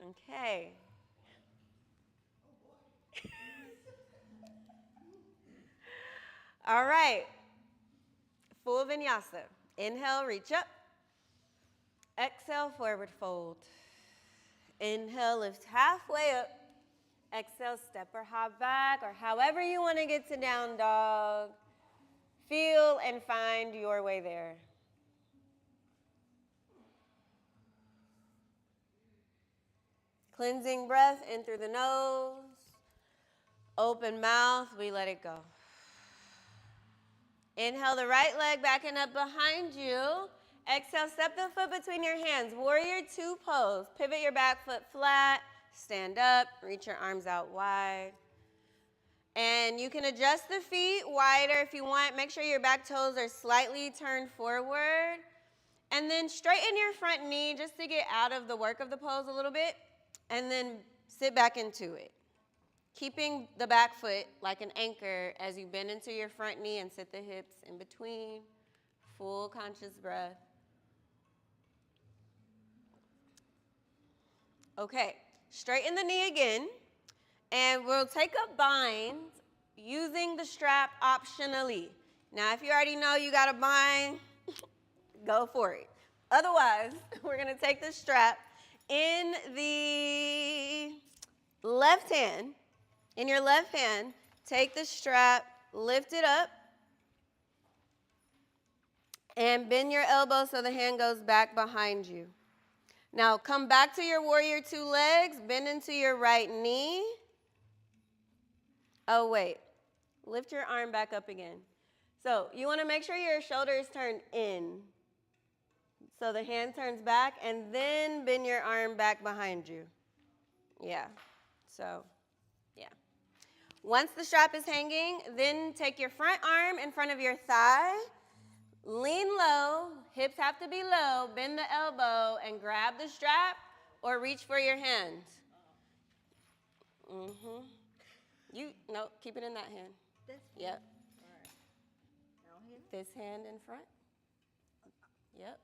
Okay. All right. Full vinyasa. Inhale, reach up. Exhale, forward fold. Inhale, lift halfway up. Exhale, step or hop back, or however you want to get to down dog. Feel and find your way there. Cleansing breath in through the nose. Open mouth, we let it go. Inhale the right leg back and up behind you. Exhale, step the foot between your hands. Warrior 2 pose. Pivot your back foot flat. Stand up, reach your arms out wide. And you can adjust the feet wider if you want. Make sure your back toes are slightly turned forward. And then straighten your front knee just to get out of the work of the pose a little bit. And then sit back into it. Keeping the back foot like an anchor as you bend into your front knee and sit the hips in between. Full conscious breath. Okay. Straighten the knee again, and we'll take a bind using the strap optionally. Now, if you already know you got a bind, go for it. Otherwise, we're going to take the strap in the left hand. In your left hand, take the strap, lift it up, and bend your elbow so the hand goes back behind you. Now, come back to your warrior 2 legs, bend into your right knee. Oh, wait. Lift your arm back up again. So you want to make sure your shoulder is turned in. So the hand turns back, and then bend your arm back behind you. Yeah. So, yeah. Once the strap is hanging, then take your front arm in front of your thigh. Lean low, hips have to be low, bend the elbow, and grab the strap or reach for your hand. No, keep it in that hand. This one? Yep. All right. Now here? This hand in front. Yep.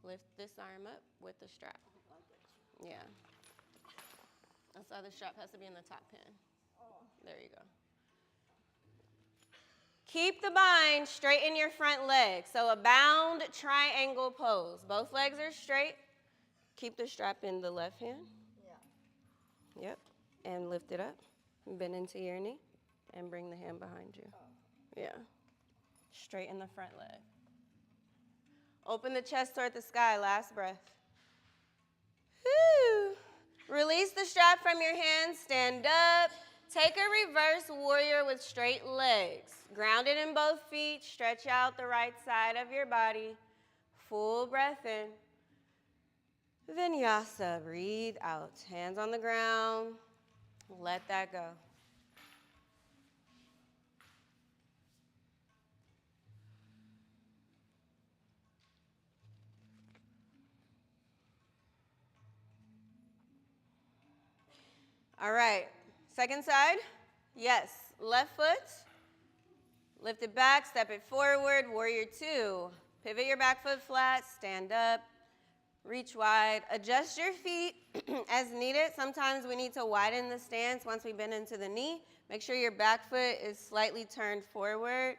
Lift this arm up with the strap. Yeah. That's why the strap has to be in the top pin. There you go. Keep the bind, straighten your front leg. So a bound triangle pose. Both legs are straight. Keep the strap in the left hand. Yeah. Yep. And lift it up. Bend into your knee. And bring the hand behind you. Yeah. Straighten the front leg. Open the chest toward the sky. Last breath. Whew. Release the strap from your hands. Stand up. Take a reverse warrior with straight legs. Grounded in both feet. Stretch out the right side of your body. Full breath in. Vinyasa. Breathe out. Hands on the ground. Let that go. All right. Second side. Yes. Left foot. Lift it back, step it forward, warrior 2. Pivot your back foot flat, stand up, reach wide. Adjust your feet as needed. Sometimes we need to widen the stance once we bend into the knee. Make sure your back foot is slightly turned forward.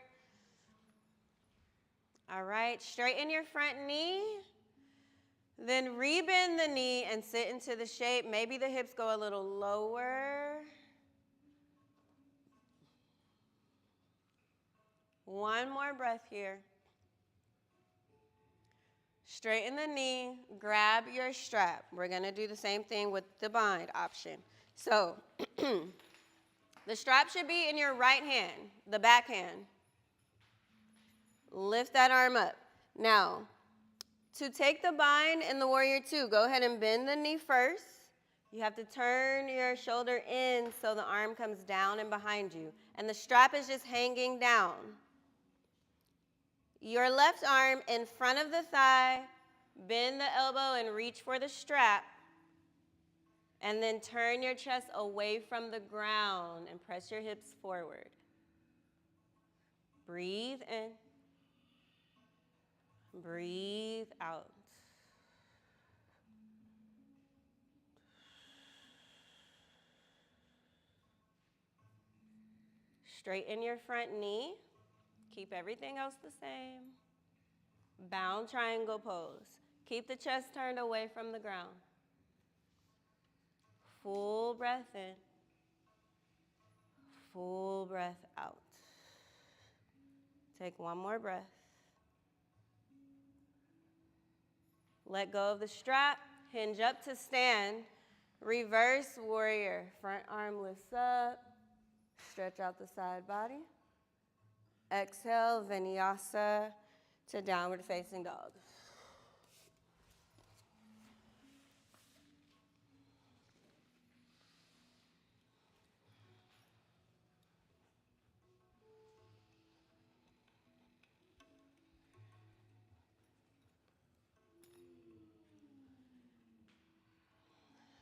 All right, straighten your front knee. Then rebend the knee and sit into the shape. Maybe the hips go a little lower. One more breath here. Straighten the knee, grab your strap. We're going to do the same thing with the bind option. So the strap should be in your right hand, the back hand. Lift that arm up. Now, to take the bind in the Warrior Two, go ahead and bend the knee first. You have to turn your shoulder in so the arm comes down and behind you. And the strap is just hanging down. Your left arm in front of the thigh, bend the elbow and reach for the strap. And then turn your chest away from the ground and press your hips forward. Breathe in. Breathe out. Straighten your front knee. Keep everything else the same. Bound triangle pose. Keep the chest turned away from the ground. Full breath in. Full breath out. Take one more breath. Let go of the strap. Hinge up to stand. Reverse warrior. Front arm lifts up. Stretch out the side body. Exhale, vinyasa to downward facing dog.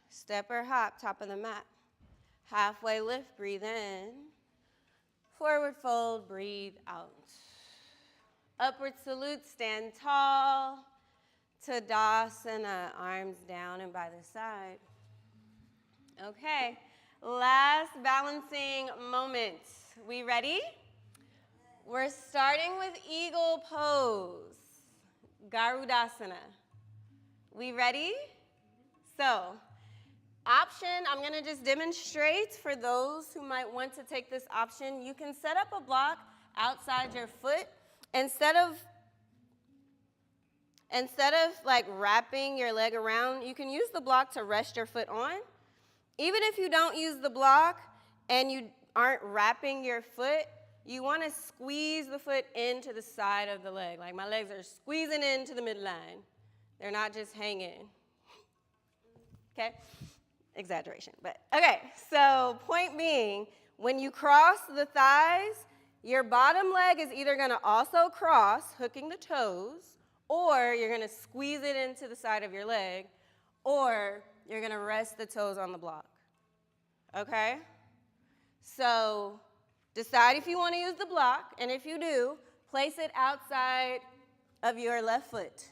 Step or hop, top of the mat. Halfway lift, breathe in. Forward fold, breathe out. Upward salute, stand tall. Tadasana, arms down and by the side. Okay, last balancing moment. We ready? We're starting with eagle pose, Garudasana. We ready? So, option, I'm going to just demonstrate for those who might want to take this option. You can set up a block outside your foot. Instead of like wrapping your leg around, you can use the block to rest your foot on. Even if you don't use the block and you aren't wrapping your foot, you want to squeeze the foot into the side of the leg. Like my legs are squeezing into the midline. They're not just hanging. Okay? Exaggeration, but okay. So point being, when you cross the thighs, your bottom leg is either going to also cross, hooking the toes, or you're going to squeeze it into the side of your leg, or you're going to rest the toes on the block. Okay? So decide if you want to use the block, and if you do, place it outside of your left foot.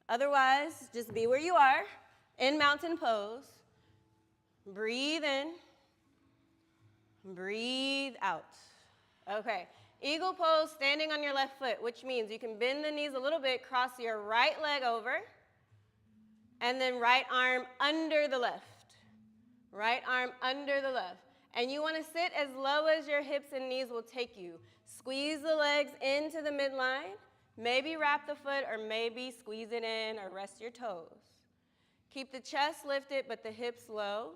Otherwise, just be where you are in mountain pose. Breathe in. Breathe out. Okay. Eagle pose, standing on your left foot, which means you can bend the knees a little bit, cross your right leg over, and then right arm under the left. Right arm under the left. And you want to sit as low as your hips and knees will take you. Squeeze the legs into the midline. Maybe wrap the foot, or maybe squeeze it in, or rest your toes. Keep the chest lifted, but the hips low.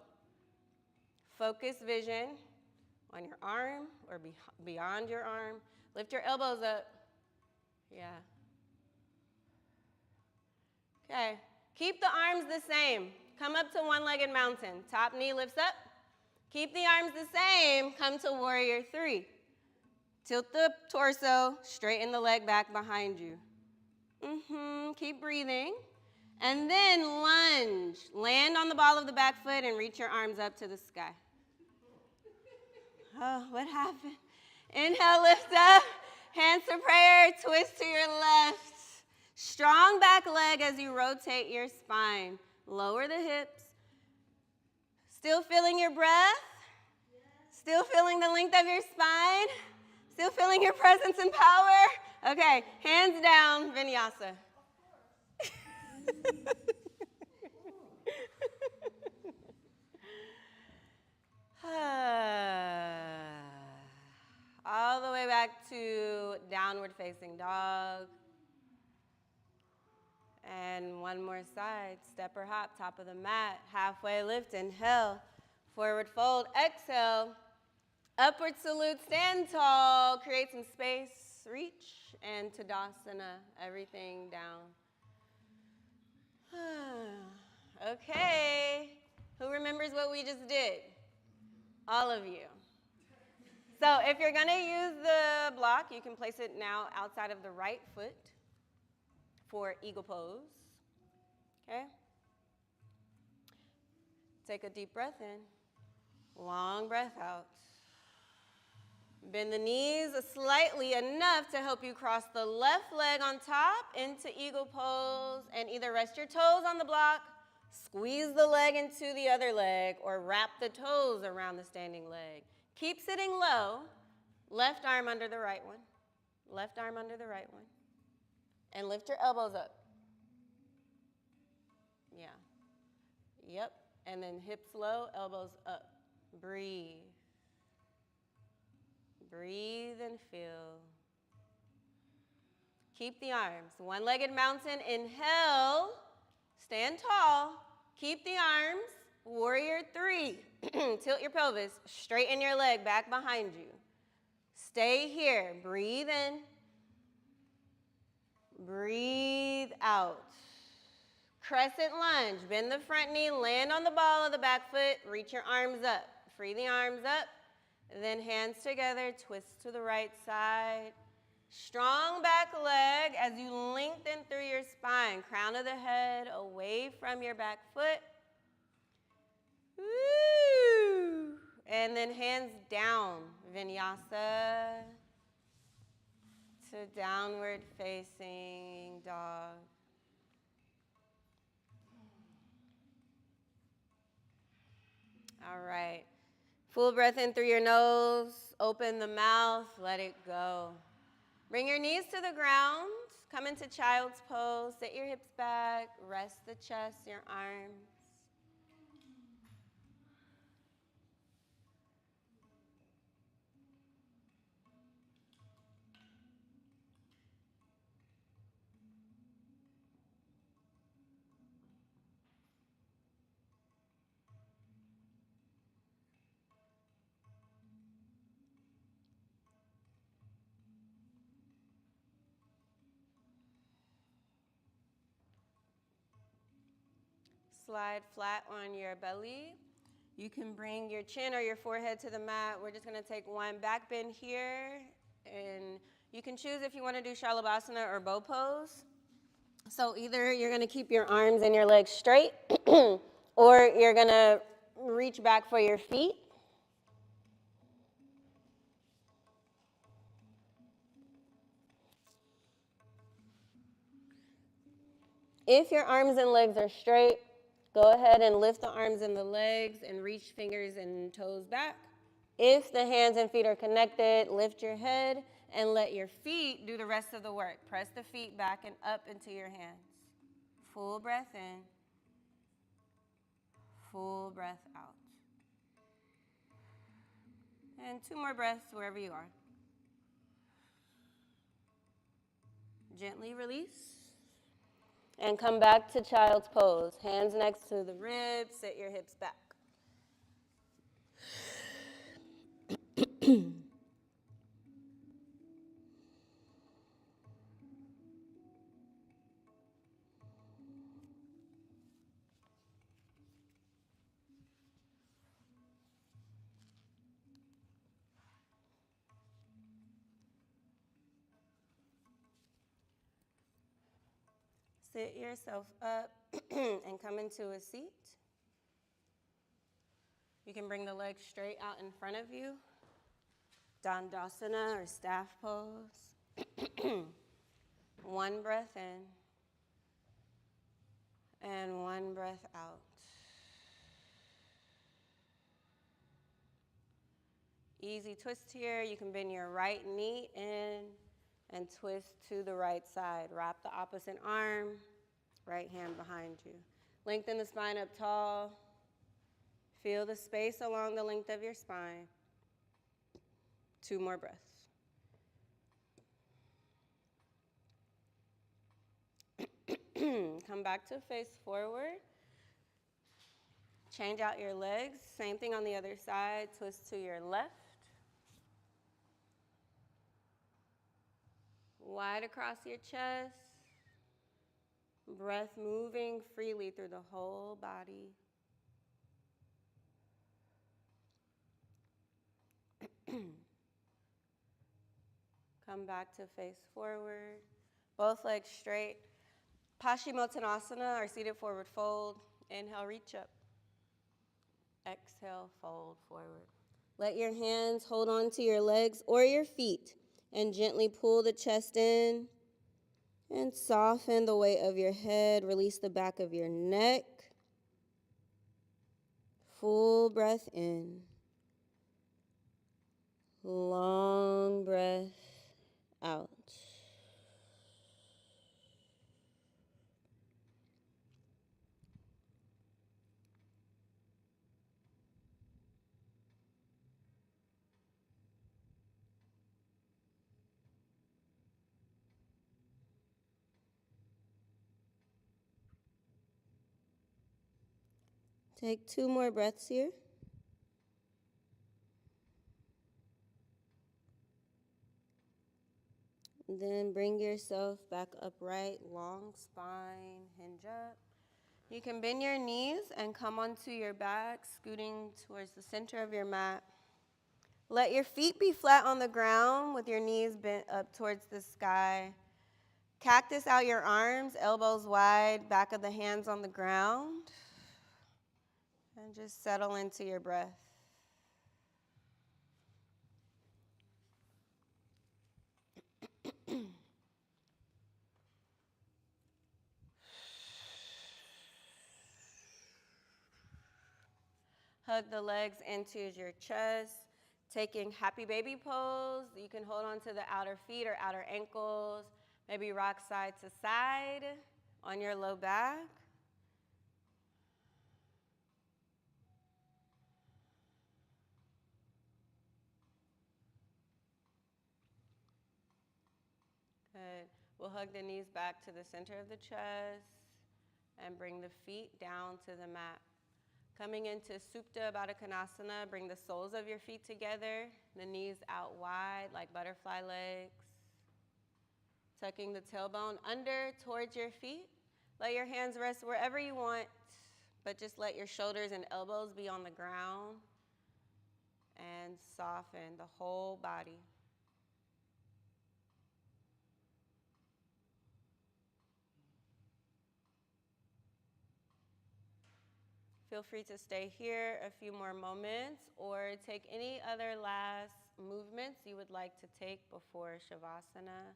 Focus vision on your arm or beyond your arm. Lift your elbows up. Yeah. Okay. Keep the arms the same. Come up to one-legged mountain. Top knee lifts up. Keep the arms the same. Come to warrior three. Tilt the torso. Straighten the leg back behind you. Keep breathing. And then lunge. Land on the ball of the back foot and reach your arms up to the sky. Oh, what happened? Inhale, lift up. Hands to prayer. Twist to your left. Strong back leg as you rotate your spine. Lower the hips. Still feeling your breath? Still feeling the length of your spine? Still feeling your presence and power? Okay, hands down, vinyasa. All the way back to downward facing dog. And one more side, step or hop, top of the mat, halfway lift, inhale, forward fold, exhale, upward salute, stand tall, create some space, reach, and Tadasana, everything down. Okay, who remembers what we just did? All of you. So if you're gonna use the block, you can place it now outside of the right foot for eagle pose, okay? Take a deep breath in, long breath out. Bend the knees slightly enough to help you cross the left leg on top into eagle pose and either rest your toes on the block, squeeze the leg into the other leg, or wrap the toes around the standing leg. Keep sitting low, left arm under the right one, left arm under the right one, and lift your elbows up. Yeah. Yep. And then hips low, elbows up. Breathe. Breathe and feel. Keep the arms. One-legged mountain, inhale, stand tall. Keep the arms, warrior three. Tilt your pelvis, straighten your leg back behind you. Stay here, breathe in. Breathe out. Crescent lunge, bend the front knee, land on the ball of the back foot, reach your arms up. Free the arms up, then hands together, twist to the right side. Strong back leg as you lengthen through your spine, crown of the head away from your back foot. Woo! And then hands down, vinyasa to downward facing dog. All right. Full breath in through your nose, open the mouth, let it go. Bring your knees to the ground, come into child's pose, sit your hips back, rest the chest, your arms. Slide flat on your belly. You can bring your chin or your forehead to the mat. We're just gonna take one back bend here, and you can choose if you wanna do Shalabhasana or bow pose. So either you're gonna keep your arms and your legs straight, or you're gonna reach back for your feet. If your arms and legs are straight, go ahead and lift the arms and the legs and reach fingers and toes back. If the hands and feet are connected, lift your head and let your feet do the rest of the work. Press the feet back and up into your hands. Full breath in. Full breath out. And 2 more breaths wherever you are. Gently release. And come back to child's pose. Hands next to the ribs, sit your hips back. Sit yourself up and come into a seat. You can bring the legs straight out in front of you. Dandasana or staff pose. One breath in and one breath out. Easy twist here. You can bend your right knee in and twist to the right side. Wrap the opposite arm, right hand behind you. Lengthen the spine up tall. Feel the space along the length of your spine. 2 more breaths. Come back to face forward. Change out your legs. Same thing on the other side. Twist to your left. Wide across your chest. Breath moving freely through the whole body. Come back to face forward. Both legs straight. Paschimottanasana, or seated forward fold. Inhale, reach up. Exhale, fold forward. Let your hands hold on to your legs or your feet and gently pull the chest in and soften the weight of your head. Release the back of your neck. Full breath in. Long breath out. Take 2 more breaths here. Then bring yourself back upright, long spine, hinge up. You can bend your knees and come onto your back, scooting towards the center of your mat. Let your feet be flat on the ground with your knees bent up towards the sky. Cactus out your arms, elbows wide, back of the hands on the ground. And just settle into your breath. Hug the legs into your chest. Taking happy baby pose. You can hold on to the outer feet or outer ankles. Maybe rock side to side on your low back. Good. We'll hug the knees back to the center of the chest and bring the feet down to the mat. Coming into Supta Baddha Konasana, bring the soles of your feet together, the knees out wide like butterfly legs. Tucking the tailbone under towards your feet. Let your hands rest wherever you want, but just let your shoulders and elbows be on the ground and soften the whole body. Feel free to stay here a few more moments or take any other last movements you would like to take before Shavasana.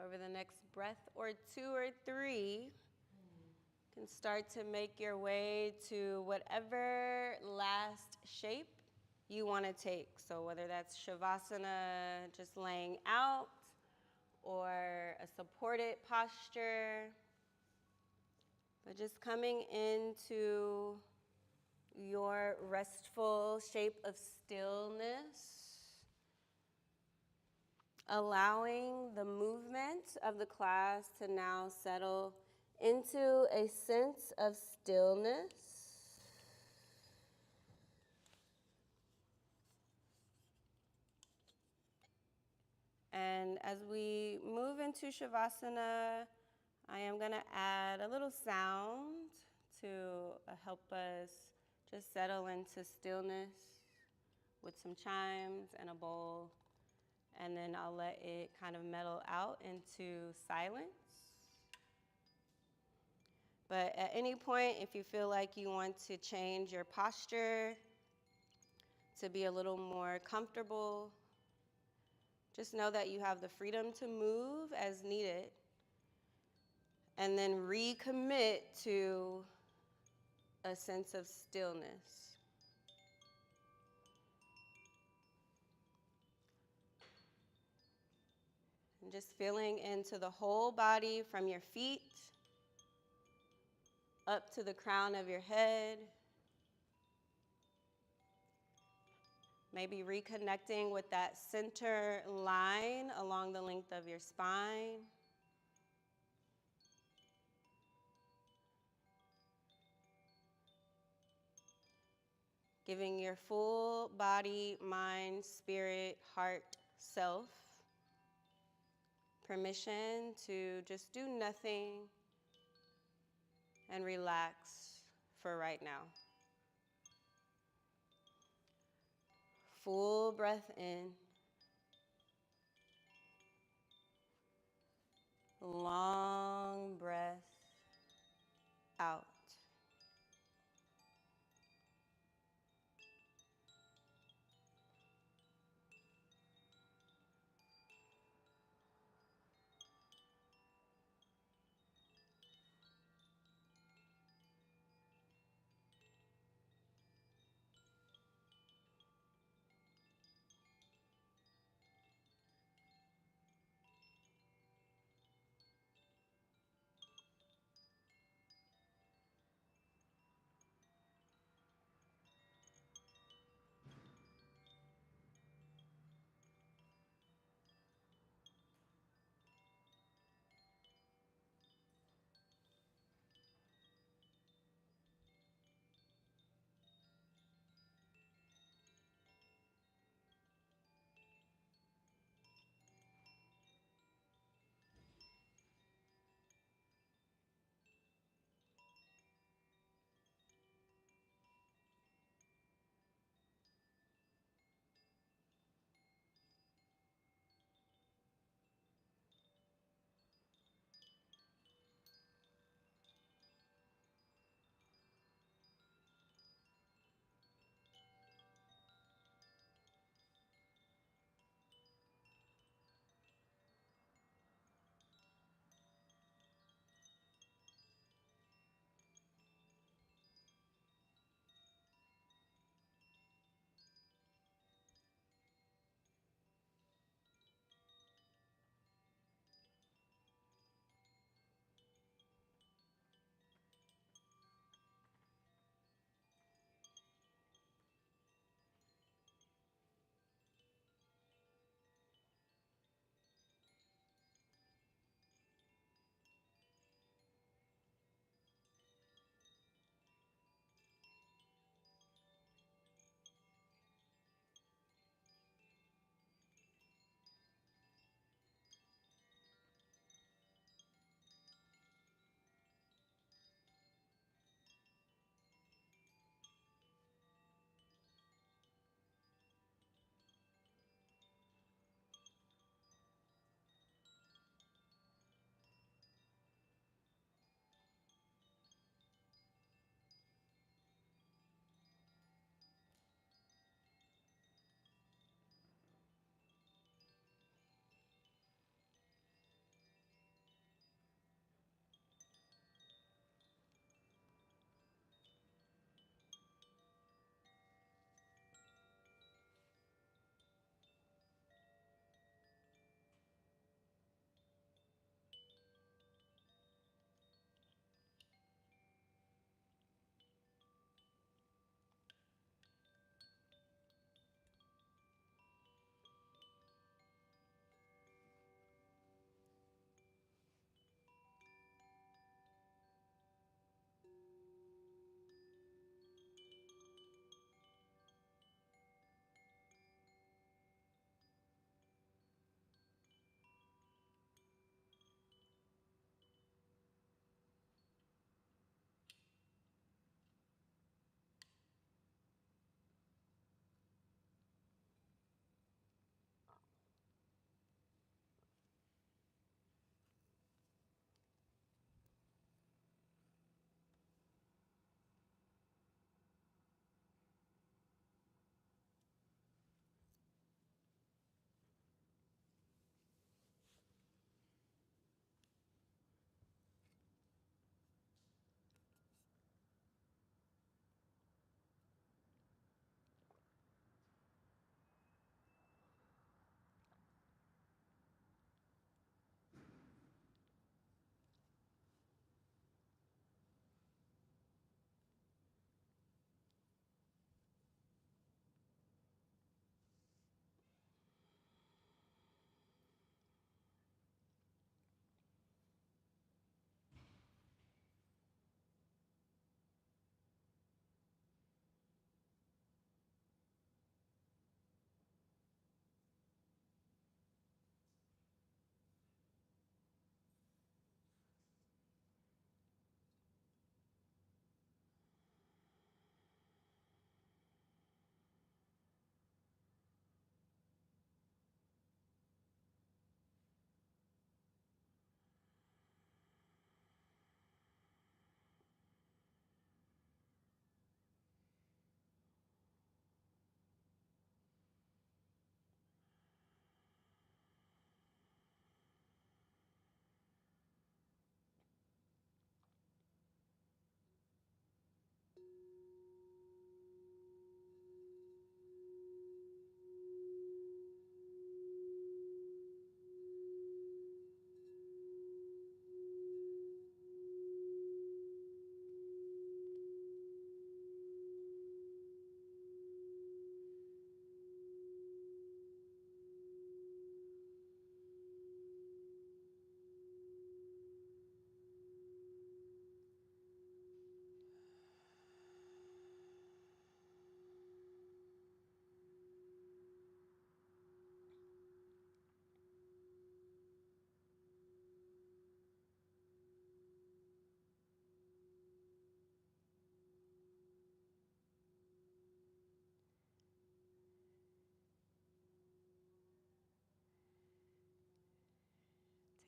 Over the next breath or 2 or 3, you can start to make your way to whatever last shape you want to take. So whether that's Shavasana, just laying out, or a supported posture, but just coming into your restful shape of stillness. Allowing the movement of the class to now settle into a sense of stillness. And as we move into Shavasana, I am going to add a little sound to help us just settle into stillness with some chimes and a bowl. And then I'll let it kind of mellow out into silence. But at any point, if you feel like you want to change your posture to be a little more comfortable, just know that you have the freedom to move as needed, and then recommit to a sense of stillness. And just feeling into the whole body from your feet up to the crown of your head. Maybe reconnecting with that center line along the length of your spine. Giving your full body, mind, spirit, heart, self permission to just do nothing and relax for right now. Full breath in. Long breath out.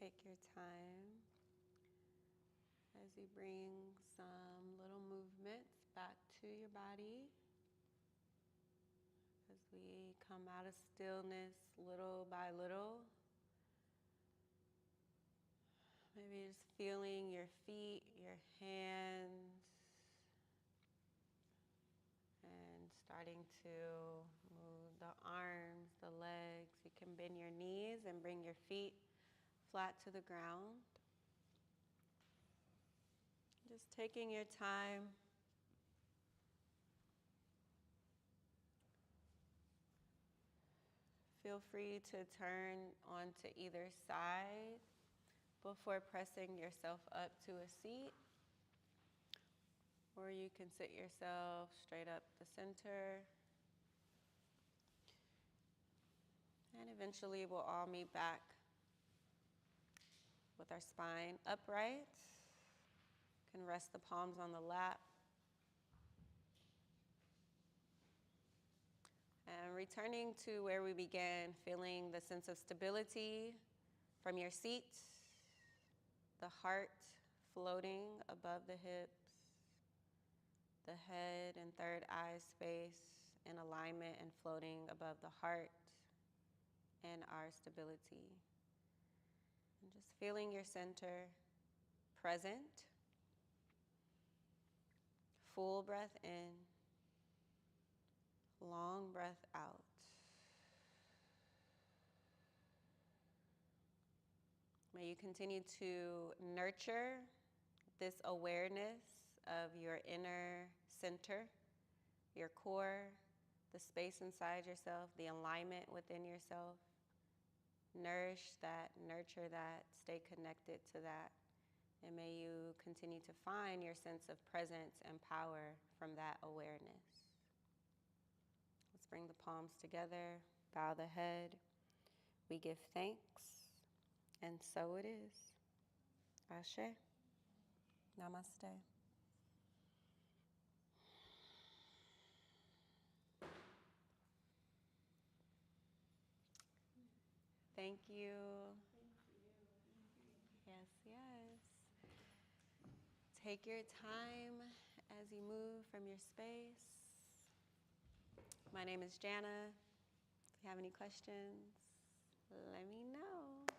Take your time as you bring some little movements back to your body as we come out of stillness little by little. Maybe just feeling your feet, your hands, and starting to move the arms, the legs. You can bend your knees and bring your feet flat to the ground. Just taking your time. Feel free to turn onto either side before pressing yourself up to a seat. Or you can sit yourself straight up the center. And eventually we'll all meet back with our spine upright. You can rest the palms on the lap. And returning to where we began, feeling the sense of stability from your seat, the heart floating above the hips, the head and third eye space in alignment and floating above the heart and our stability. And just feeling your center present. Full breath in, long breath out. May you continue to nurture this awareness of your inner center, your core, the space inside yourself, the alignment within yourself. Nourish that, nurture that, stay connected to that. And may you continue to find your sense of presence and power from that awareness. Let's bring the palms together, bow the head. We give thanks, and so it is. Ashe. Namaste. Thank you. Yes, yes. Take your time as you move from your space. My name is Jana. If you have any questions, let me know.